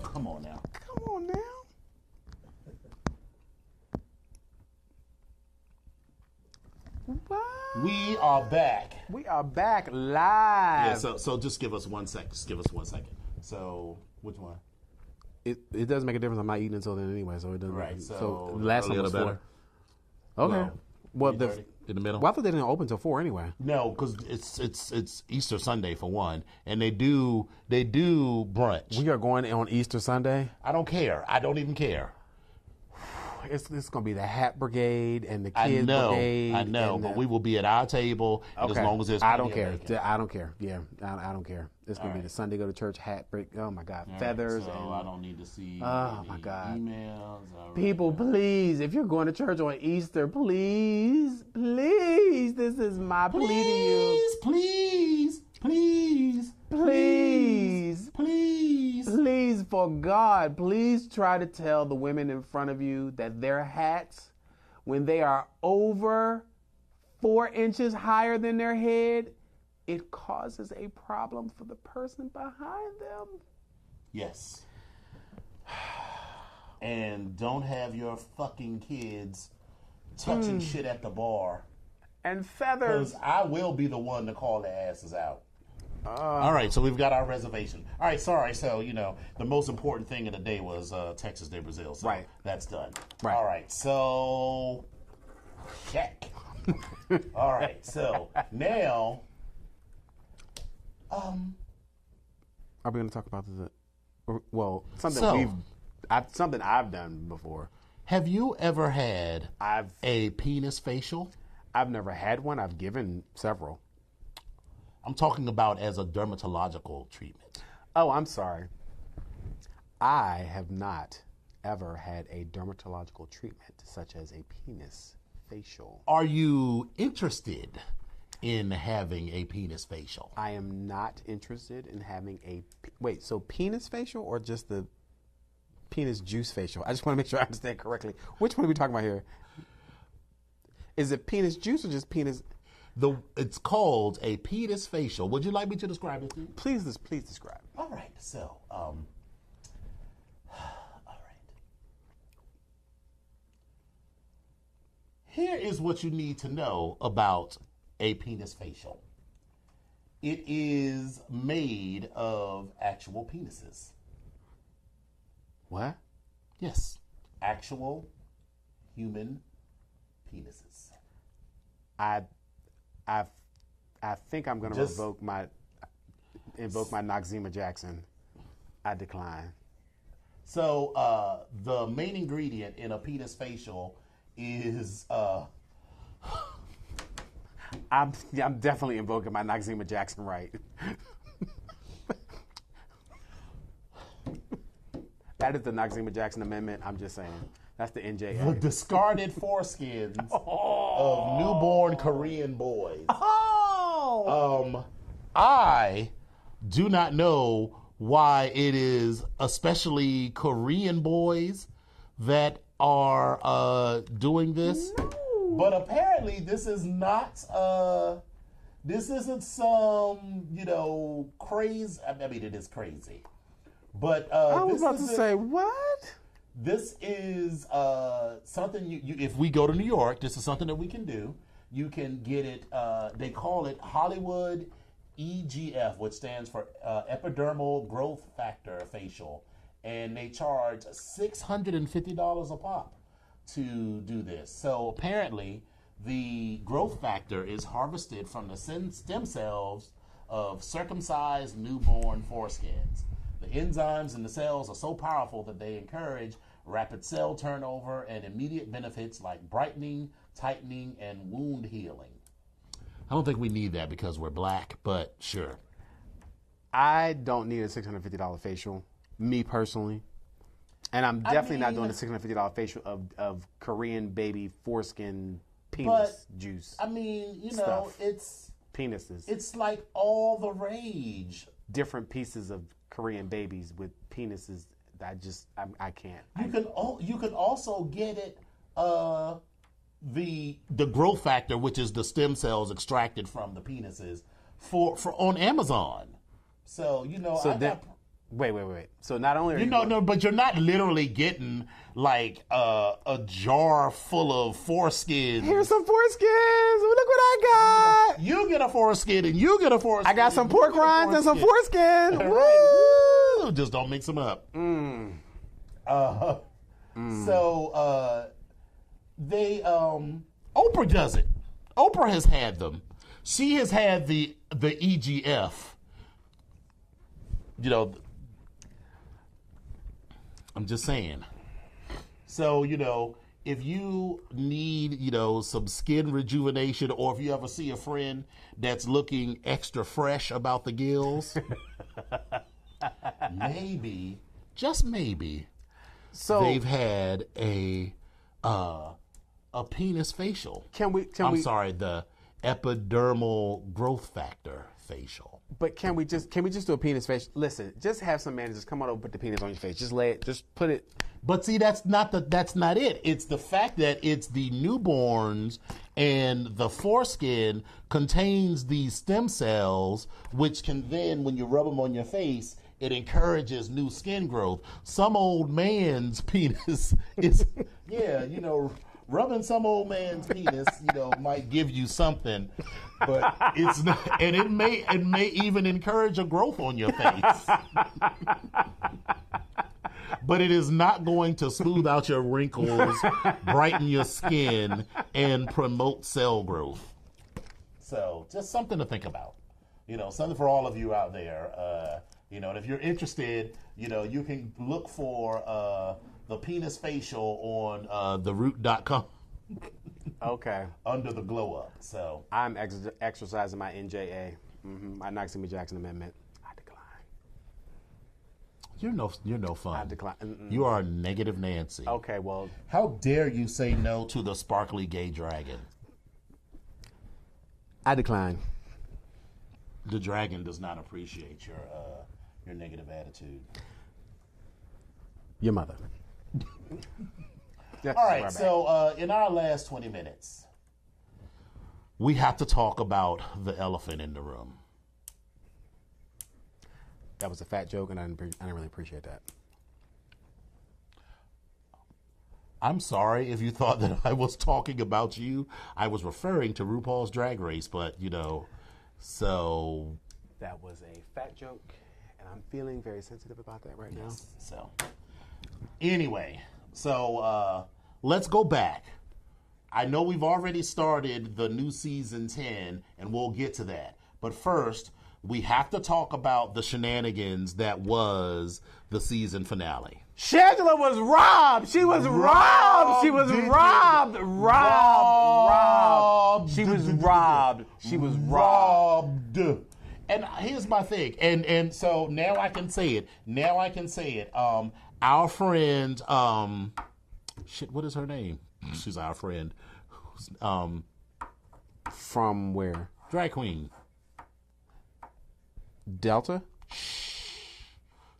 Come on now. Come on now. What? We are back. We are back live. Yeah, so just give us 1 second. Just give us 1 second. So, which one? It doesn't make a difference. I'm not eating until then anyway, so it doesn't. Right. So the last one earlier was the 4. better. Okay. Well, in the middle. Well, I thought they didn't open until 4 anyway. No, because it's Easter Sunday for one, and they do brunch. We are going on Easter Sunday. I don't care. I don't even care. It's going to be the Hat Brigade and the Kids Brigade. I know, but we will be at our table as long as there's. I don't care. I don't care. Yeah, I don't care. It's going to be the Sunday go to church hat break. Oh my God, feathers. Right, so and I don't need to see. Oh my God. Emails. People, please, if you're going to church on Easter, please, this is my plea to you. Please, for God, please try to tell the women in front of you that their hats, when they are over 4 inches higher than their head, it causes a problem for the person behind them. Yes. And don't have your fucking kids touching shit at the bar. And feathers. Because I will be the one to call their asses out. All right, so we've got our reservation. All right, sorry. So, the most important thing of the day was Texas de Brazil. So right. That's done. Right. All right, so check. All right, so now... Are we going to talk about this? Well, something I've done before. Have you ever had a penis facial? I've never had one. I've given several. I'm talking about as a dermatological treatment. Oh, I'm sorry. I have not ever had a dermatological treatment such as a penis facial. Are you interested in having a penis facial? I am not interested in having a... Wait, so penis facial or just the penis juice facial? I just want to make sure I understand correctly. Which one are we talking about here? Is it penis juice or just penis... It's called a penis facial. Would you like me to describe it to you? Please describe. All right, so, all right. Here is what you need to know about a penis facial. It is made of actual penises. What? Yes, actual human penises. I think I'm going to invoke my Noxzema Jackson. I decline. So the main ingredient in a penis facial is I'm definitely invoking my Noxzema Jackson right. That is the Noxzema Jackson Amendment. I'm just saying. That's the NJ. The discarded foreskins of newborn Korean boys. I do not know why it is especially Korean boys that are doing this. No. But apparently this is not, this isn't some, crazy. I mean, it is crazy. But I was about to say, what? This is something you if we go to New York, this is something that we can do. You can get it, they call it Hollywood EGF, which stands for Epidermal Growth Factor Facial. And they charge $650 a pop to do this. So apparently the growth factor is harvested from the stem cells of circumcised newborn foreskins. The enzymes in the cells are so powerful that they encourage rapid cell turnover and immediate benefits like brightening, tightening, and wound healing. I don't think we need that because we're black, but sure. I don't need a $650 facial, me personally. And I'm definitely not doing the $650 facial of Korean baby foreskin penis juice. I mean, stuff. it's penises. It's like all the rage. Different pieces of Korean babies with penises. I can't. You can also get it the growth factor, which is the stem cells extracted from the penises, for on Amazon. So Wait. So not only are but you're not literally getting like a jar full of foreskins. Here's some foreskins. Look what I got. You get a foreskin and you get a foreskin. I got some pork rinds and some foreskin. Right. Woo! Just don't mix them up. So they Oprah does it. Oprah has had them. She has had the EGF. I'm just saying. So, if you need, some skin rejuvenation, or if you ever see a friend that's looking extra fresh about the gills, maybe, just maybe, they've had a penis facial. Sorry, the epidermal growth factor facial. But can we just do a penis facial? Listen, just have some managers come on over and put the penis on your face. Just put it. But see, that's not it. It's the fact that it's the newborns and the foreskin contains these stem cells, which can then, when you rub them on your face, it encourages new skin growth. Some old man's penis is, rubbing some old man's penis, might give you something, but it's not, and it may even encourage a growth on your face. But it is not going to smooth out your wrinkles, brighten your skin, and promote cell growth. So just something to think about. Something for all of you out there. And if you're interested, you can look for the penis facial on theroot.com. Okay. Under the glow up. So I'm exercising my NJA, my Knox-Jimmy Jackson Amendment. I decline. You're no fun. I decline. You are a negative Nancy. Okay, well. How dare you say no to the sparkly gay dragon? I decline. The dragon does not appreciate your negative attitude. Your mother. All right, so in our last 20 minutes, we have to talk about the elephant in the room. That was a fat joke, and I didn't really appreciate that. I'm sorry if you thought that I was talking about you. I was referring to RuPaul's Drag Race, but, so... That was a fat joke, and I'm feeling very sensitive about that right now. So, anyway, let's go back. I know we've already started the new season 10, and we'll get to that. But first, we have to talk about the shenanigans that was the season finale. Shangela was robbed. She was robbed. She was robbed. She was robbed. She was robbed. And here's my thing. And so now I can say it. Our friend, what is her name? She's our friend. From where? Drag queen. Delta?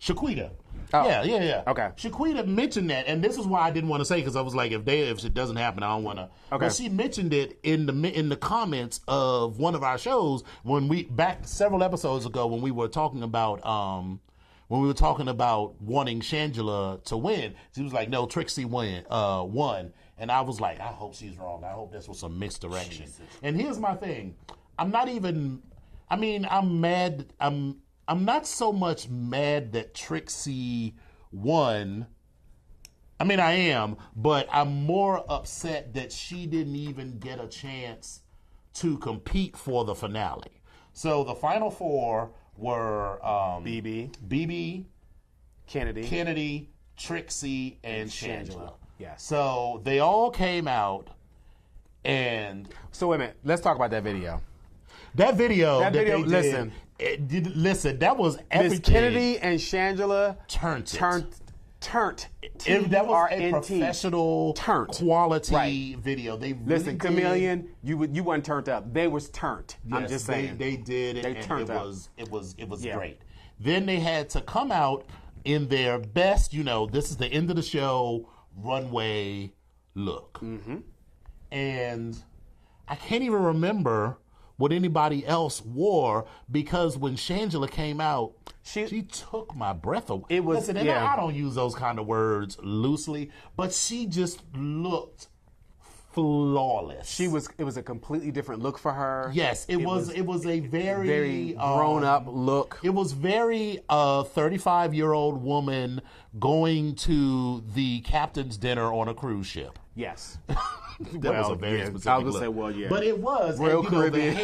Shaquita. Oh. Yeah. Okay. Shaquita mentioned that, and this is why I didn't want to say, because I was like, if it doesn't happen, I don't want to. Okay. But she mentioned it in the comments of one of our shows back several episodes ago when we were talking about wanting Shangela to win. She was like, no, Trixie won. And I was like, I hope she's wrong. I hope this was some misdirection. Jesus. And here's my thing. I'm mad. I'm not so much mad that Trixie won. I mean, I am, but I'm more upset that she didn't even get a chance to compete for the finale. So the final four were BB, Kennedy, Trixie, and Shangela. Yeah. So they all came out, and so wait a minute. Let's talk about that video. That video. Listen, that was everything. Miss Kennedy and Shangela turned. That was a professional quality video. They really listen, Chameleon. You wasn't turned up. They was turned. Yes, I'm just saying they did it. They turned up. It was great. Then they had to come out in their best. This is the end of the show runway look, and I can't even remember what anybody else wore, because when Shangela came out, she took my breath away. I don't use those kind of words loosely, but she just looked flawless. It was a completely different look for her. Yes, it was a very grown up look. It was very 35-year-old woman going to the captain's dinner on a cruise ship. Yes. That was a very specific I was look. gonna say, But it was. Royal Caribbean.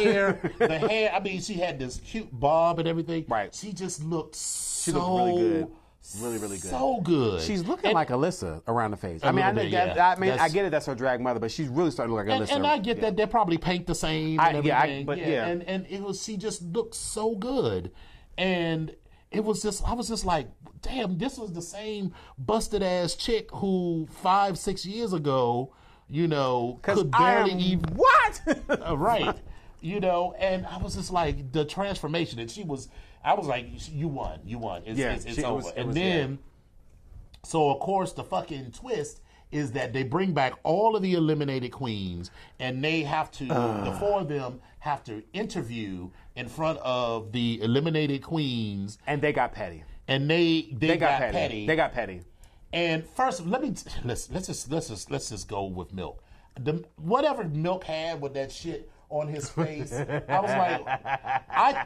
The hair, I mean, she had this cute bob and everything. Right. She just looked She looked really good. Really, really good. So good. She's looking like Alyssa around the face. I get it. That's her drag mother, but she's really starting to look like Alyssa. And I get that they probably paint the same. And everything. And it was. She just looked so good, and it was just. I was just like, damn, this was the same busted ass chick who 5-6 years ago, could barely even what? Right. And I was just like, the transformation, and I was like, you won. It's over. So of course, the fucking twist is that they bring back all of the eliminated queens, and they have to, the four of them have to interview in front of the eliminated queens. And they got petty. And they got petty. They got petty. And first, let's just go with Milk. Whatever Milk had with that shit on his face, I was like,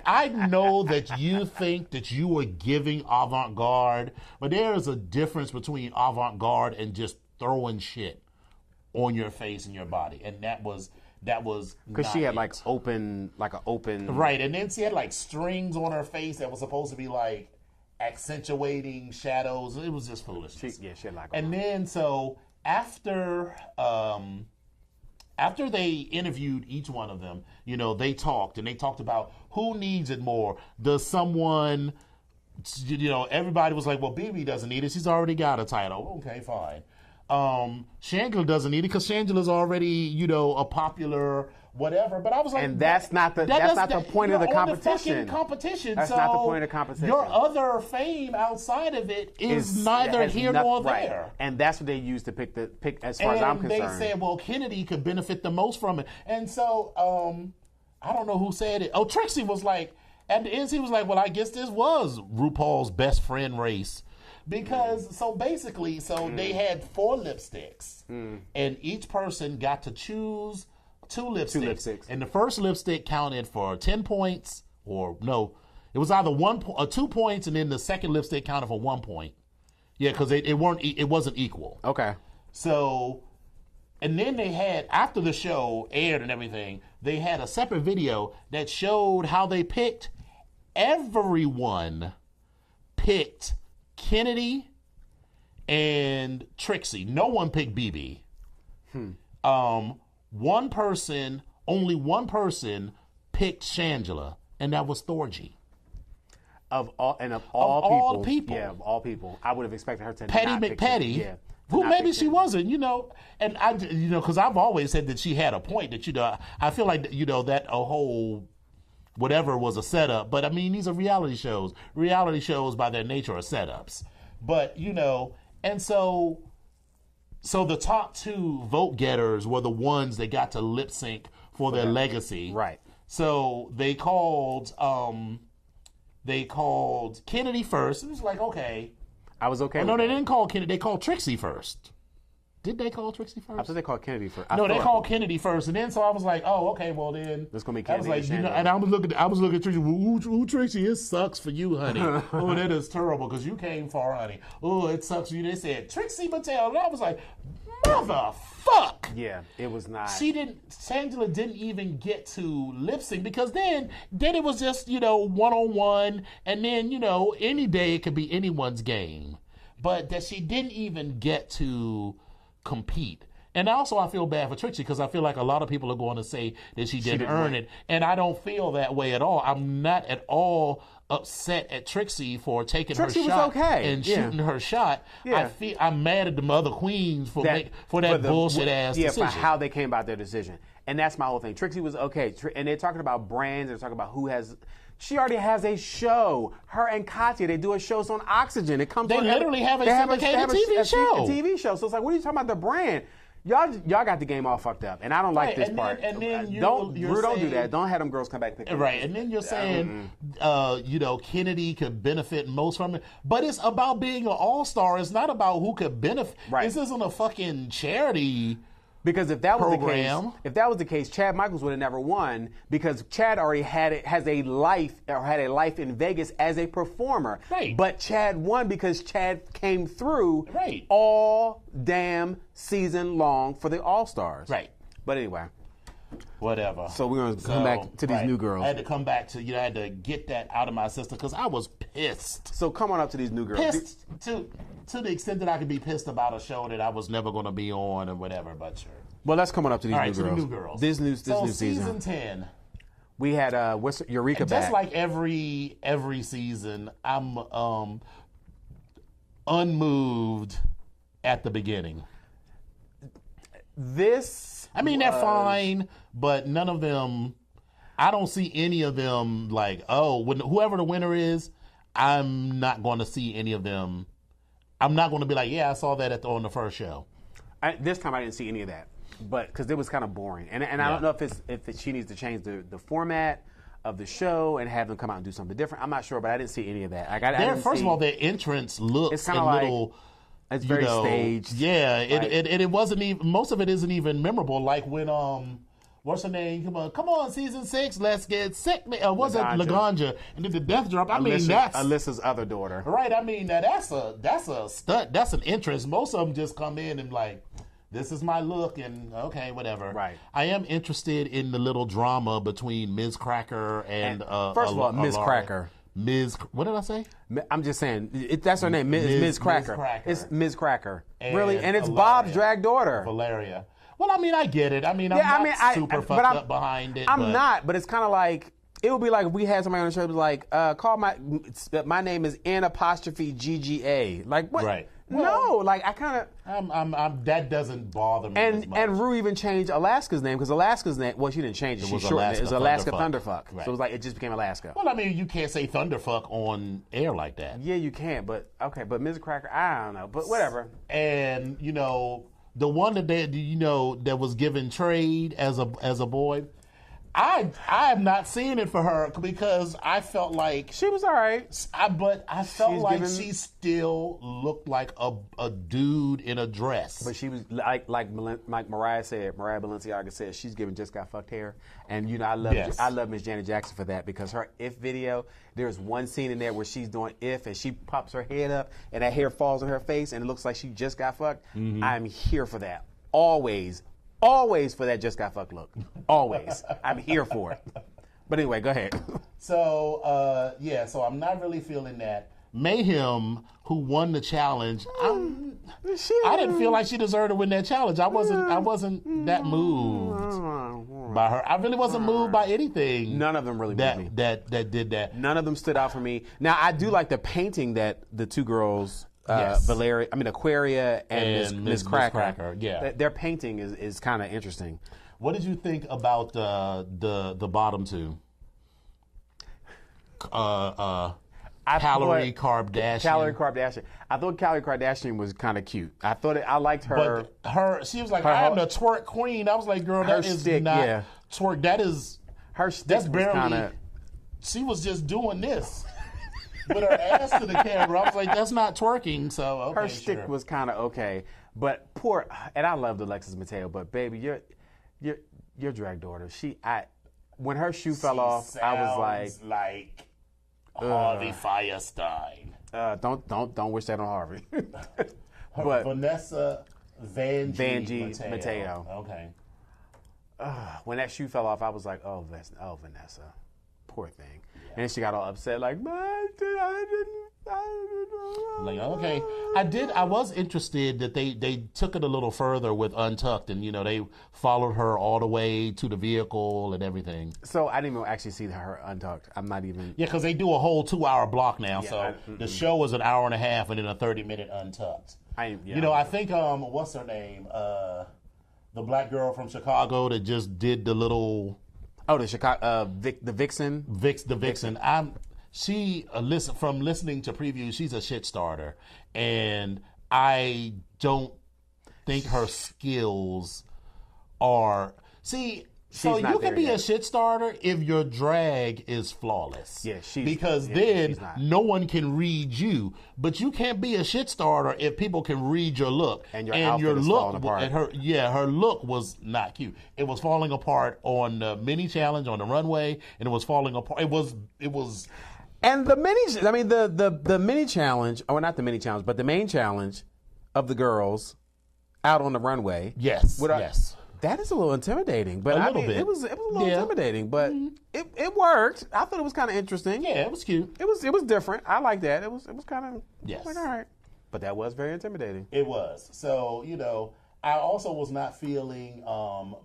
I know that you think that you are giving avant-garde, but there is a difference between avant-garde and just throwing shit on your face and your body, and that was because she had open right, and then she had like strings on her face that was supposed to be like accentuating shadows. It was just foolishness. Shit like that. And then so after they interviewed each one of them, they talked about who needs it more. Does someone, everybody was like, well, BB doesn't need it. She's already got a title. Okay, fine. Shangela doesn't need it because Shangela's already, a popular whatever. But I was like, and that's not the point of the competition. That's not the point of the competition. Your other fame outside of it is neither here nor there. Right. And that's what they used to pick as far as I'm concerned. And they said, well, Kennedy could benefit the most from it. And so, I don't know who said it. Oh, Trixie was like, at the end, he was like, well, I guess this was RuPaul's best friend race. Because, they had 4 lipsticks. And each person got to choose 2 lipsticks. And the first lipstick counted for 10 points, or no, it was either 2 points, and then the second lipstick counted for 1 point. Yeah, because it wasn't equal. Okay. So, and then they had, after the show aired and everything, they had a separate video that showed how they picked. Everyone picked Kennedy and Trixie. No one picked BB. Only one person picked Shangela, and that was Thorgy. Of all people. Yeah, of all people. I would have expected her to Patty not pick McPatty. Yeah. Who maybe she wasn't, and I, because I've always said that she had a point that, I feel like, that a whole whatever was a setup. But I mean, these are reality shows. Reality shows by their nature are setups. But, and so the top 2 vote getters were the ones that got to lip sync for their legacy. Right. So they called Kennedy first. It was like, okay. I was okay. Oh, no, they didn't call Kennedy. They called Trixie first. Did they call Trixie first? I thought they called Kennedy first. No, they called Kennedy first, and then so I was like, oh, okay, well then. It's gonna be Kennedy. I was like, and I was looking at Trixie. Who Trixie? It sucks for you, honey. Oh, that is terrible because you came far, honey. Oh, it sucks for you. They said Trixie Mattel, and I was like, motherfuck. Yeah, it was not. Shangela didn't even get to lip sync because then it was just 1-on-1, and then any day it could be anyone's game, but that she didn't even get to compete. And also I feel bad for Trixie because I feel like a lot of people are going to say that she didn't earn it, and I don't feel that way at all. I'm not at all upset at Trixie for taking her shot and shooting her shot. Yeah. I'm mad at the other queens for that bullshit ass decision. Yeah, for how they came about their decision. And that's my whole thing. Trixie was okay. And they're talking about brands. They're talking about who has. She already has a show. Her and Katya, they do a show on Oxygen. It comes. They literally have a syndicated TV show. A TV show. So it's like, what are you talking about? The brand. Y'all got the game all fucked up, and I don't like this part. And then don't do that. Don't have them girls come back. Right, and then you're saying, Kennedy could benefit most from it, but it's about being an all-star. It's not about who could benefit. Right. This isn't a fucking charity. Because if that was program. the case, Chad Michaels would have never won because Chad already had a life in Vegas as a performer. Right. But Chad won because Chad came through right. all damn season long for the All-Stars. Right. But anyway. Whatever. So we're going to come back to these new girls. I had to come back to, I had to get that out of my system because I was pissed. So come on up to these new girls. Pissed to the extent that I could be pissed about a show that I was never going to be on and whatever, but sure. Well, let's come on up to these new girls. The new girls. This new season. Season 10. We had Eureka back. Just like every season, I'm unmoved at the beginning. They're fine, but none of them, I don't see any of them like, whoever the winner is, I'm not going to see any of them. I'm not going to be like, yeah, I saw that on the first show. This time I didn't see any of that, but because it was kind of boring. And I don't know if she needs to change the format of the show and have them come out and do something different. I'm not sure, but I didn't see any of that. First of all, their entrance looks it's kind of like little. It's very staged. Yeah, it wasn't even. Most of it isn't even memorable. Like when what's her name? Come on, season 6. Let's get sick. Was it Laganja? And then the death drop. That's Alyssa's other daughter. Right. That's a stunt. That's an entrance. Most of them just come in and like, this is my look, and okay, whatever. Right. I am interested in the little drama between Ms. Cracker and first of all, Ms. Cracker. Ms. What did I say? I'm just saying, that's her name, Ms. Cracker. Cracker. It's Ms. Cracker. And really? And it's Valeria. Bob's drag daughter. Valeria. Well, I mean, I get it. I mean, I'm not super fucked up behind it. I'm not, but it's kind of like, it would be like if we had somebody on the show that was like, call my name is N''GGA. Like, what? Right. No, like, I kind of... I'm that doesn't bother me as much. And Rue even changed Alaska's name, because Alaska's name, well, she didn't change it. She shortened it. It was Alaska Thunderfuck. Right. So it was like, it just became Alaska. Well, I mean, you can't say Thunderfuck on air like that. Yeah, you can, but, okay, but Ms. Cracker, I don't know, but whatever. And, you know, the one that that was given trade as a boy, I am not seeing it for her because I felt like she was all right. But I felt like she still looked like a dude in a dress. But she was like Mariah Balenciaga said, she's giving just got fucked hair. And you know, I love Miss Janet Jackson for that, because her If video, there's one scene in there where she's doing If and she pops her head up and that hair falls on her face and it looks like she just got fucked. Mm-hmm. I'm here for that. Always for that just got fucked look. Always. I'm here for it. But anyway, go ahead. So, so I'm not really feeling that. Mayhem, who won the challenge, I didn't feel like she deserved to win that challenge. I wasn't that moved by her. I really wasn't moved by anything. None of them really moved me. That did that. None of them stood out for me. Now, I do like the painting that the two girls... Aquaria and Ms. Cracker. Yeah, their painting is kind of interesting. What did you think about the bottom two? Calorie Kardashian. I thought Calorie Kardashian was kind of cute. I liked her. But she was like, I am the twerk queen. I was like, girl, that is not twerk. That is her stick. That's barely. She was just doing this. With her ass to the camera, I was like, "That's not twerking." So okay, her stick was kind of okay, but and I loved Alexis Mateo, but baby, your drag daughter, when her shoe fell off, I was like Harvey Firestein. Don't wish that on Harvey. But Vanessa Vanjie Mateo. Okay. When that shoe fell off, I was like, oh Vanessa, poor thing. And then she got all upset, like, I didn't. Like, okay. I was interested that they took it a little further with Untucked, and, they followed her all the way to the vehicle and everything. So I didn't even actually see her Untucked. I'm not even. Yeah, because they do a whole 2-hour block now. Yeah, the show was an hour and a half and then a 30-minute Untucked. I think, what's her name? The black girl from Chicago that just did the little... Oh, the Chicago, the Vixen. The Vixen. From listening to previews, she's a shit starter, and I don't think her skills are. So you can be a shit starter if your drag is flawless. Yeah, because then no one can read you. But you can't be a shit starter if people can read your look. And your look apart. And her look was not cute. It was falling apart on the mini challenge on the runway, and it was falling apart. It was. And the mini challenge, or not the mini challenge, but the main challenge of the girls out on the runway. Yes. That is a little intimidating, but a little bit. It was a little intimidating, but it worked. I thought it was kind of interesting. Yeah, it was cute. It was different. I like that. It was kind of like, all right, but that was very intimidating. It was. So I also was not feeling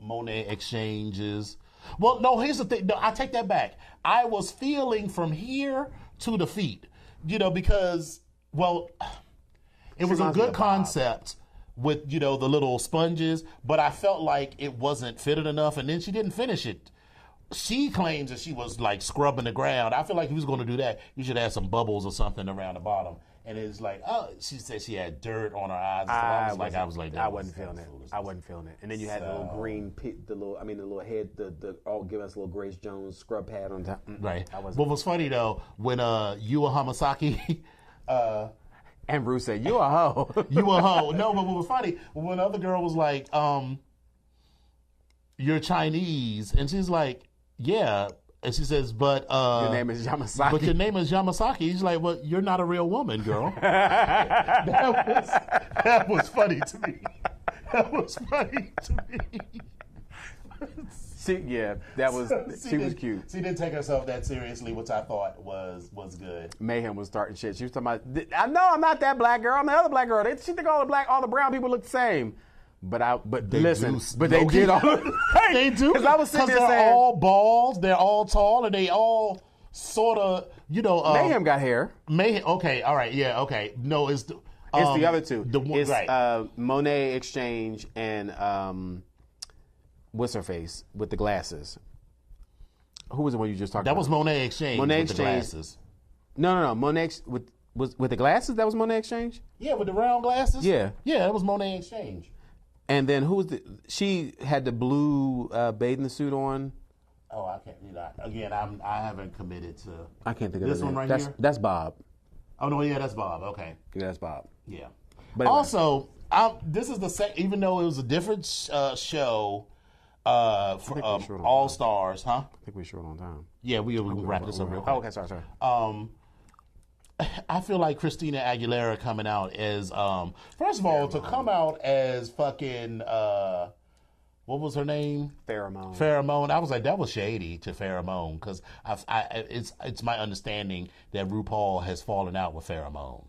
Monet exchanges. Well, no. Here's the thing. No, I take that back. I was feeling from here to the feet. Because it was a good concept. With, the little sponges, but I felt like it wasn't fitted enough, and then she didn't finish it. She claims that she was, like, scrubbing the ground. I feel like if you was going to do that, you should add some bubbles or something around the bottom. And it's like, she said she had dirt on her eyes. I was like, I wasn't feeling it. I wasn't feeling it. And then you had the little green, the little head, give us a little Grace Jones scrub pad on top. Right. What was funny, though, when Yua Hamasaki... And Bruce said, "You a hoe." You a hoe. No, but what was funny, when the other girl was like, "You're Chinese," and she's like, "Yeah," and she says, "But your name is Yamasaki." But your name is Yamasaki. He's like, "Well, you're not a real woman, girl." that was funny to me. That was funny to me. That was she was cute. She didn't take herself that seriously, which I thought was good. Mayhem was starting shit. She was talking about, I know I'm not that black girl. I'm the other black girl. She think all the brown people look the same. But they listen, but they did all. They do because I was sitting there they're saying, all bald, they're all tall, and they all sort of, Mayhem got hair. Mayhem. Okay, all right, yeah, okay. No, it's the other two. It's right. Monet Exchange and what's her face with the glasses. Who was the one you just talked about? That was Monet Exchange. Monet with Exchange. The glasses. No. Monet with the glasses. That was Monet Exchange. Yeah, with the round glasses. Yeah, that was Monet Exchange. And then who was she had the blue bathing suit on. Oh, I can't. Again, I haven't committed to. I can't think of this one right here. That's Bob. Oh no, yeah, that's Bob. Okay, yeah, that's Bob. Yeah. But anyway. Also, this is the second. Even though it was a different show, for All Stars, huh? I think we're short on time. Yeah, we'll wrap this up real quick. Oh, okay, sorry. I feel like Christina Aguilera coming out as first of all to come out as fucking what was her name? Pheromone. I was like, that was shady to Pheromone because it's my understanding that RuPaul has fallen out with Pheromone,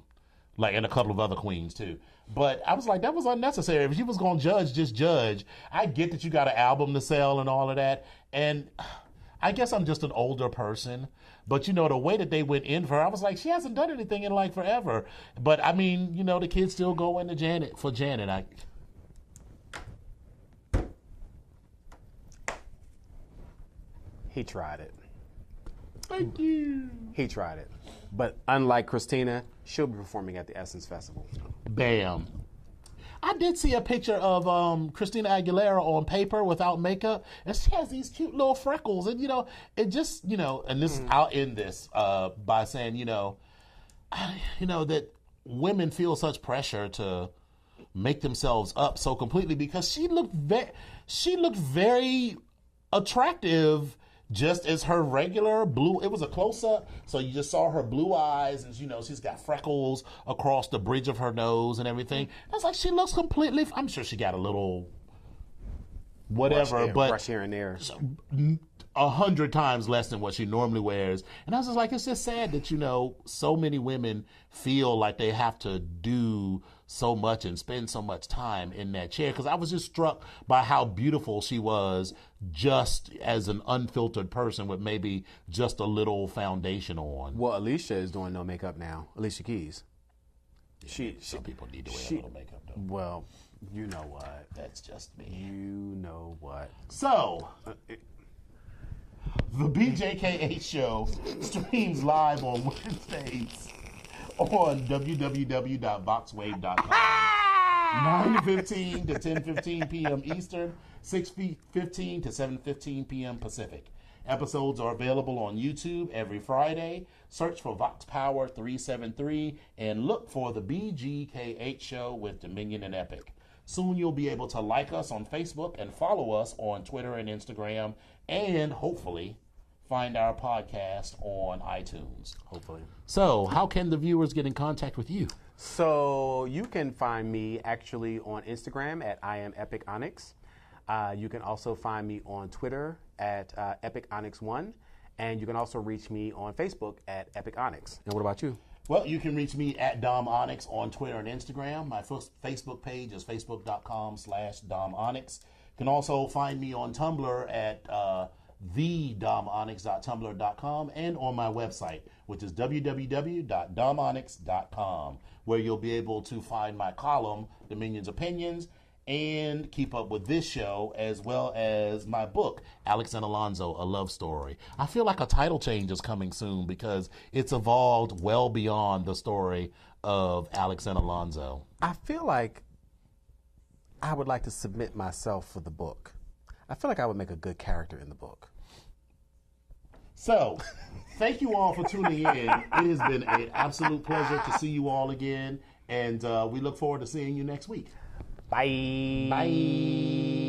like and a couple of other queens too. But I was like, that was unnecessary. If she was gonna judge, just judge. I get that you got an album to sell and all of that, and I guess I'm just an older person. But, the way that they went in for her, I was like, she hasn't done anything in like forever. But, I mean, the kids still go into Janet. He tried it. Thank you. He tried it. But unlike Christina, she'll be performing at the Essence Festival. Bam. I did see a picture of Christina Aguilera on paper without makeup, and she has these cute little freckles. And, it just, and this, I'll end this by saying, that women feel such pressure to make themselves up so completely because she looked very attractive just as her regular blue. It was a close-up, so you just saw her blue eyes, and she's got freckles across the bridge of her nose and everything. I was like, she looks completely. I'm sure she got a little whatever, but brush here and there. 100 times less than what she normally wears. And I was just like, it's just sad that so many women feel like they have to do so much and spend so much time in that chair, because I was just struck by how beautiful she was just as an unfiltered person with maybe just a little foundation on. Well, Alicia is doing no makeup now. Alicia Keys. Some people need to wear a little makeup though. Well, you know what? That's just me. You know what? So, the BJKH show streams live on Wednesdays on www.voxwave.com. 9:15 to 10:15 p.m. Eastern, 6:15 to 7:15 p.m. Pacific. Episodes are available on YouTube every Friday. Search for Vox Power 373 and look for the BGKH show with Dominion and Epic. Soon you'll be able to like us on Facebook and follow us on Twitter and Instagram, and hopefully find our podcast on iTunes. Hopefully. So, how can the viewers get in contact with you? So, you can find me actually on Instagram at I am Epic Onyx. You can also find me on Twitter at Epic Onyx 1, and you can also reach me on Facebook at Epic Onyx. And what about you? Well, you can reach me at Dom Onyx on Twitter and Instagram. My first Facebook page is facebook.com/Dom Onyx. You can also find me on Tumblr at thedomonyx.tumblr.com and on my website, which is www.domonyx.com, where you'll be able to find my column, Dominion's Opinions, and keep up with this show, as well as my book, Alex and Alonzo, A Love Story. I feel like a title change is coming soon because it's evolved well beyond the story of Alex and Alonzo. I feel like I would like to submit myself for the book. I feel like I would make a good character in the book. So, thank you all for tuning in. It has been an absolute pleasure to see you all again, and we look forward to seeing you next week. Bye. Bye.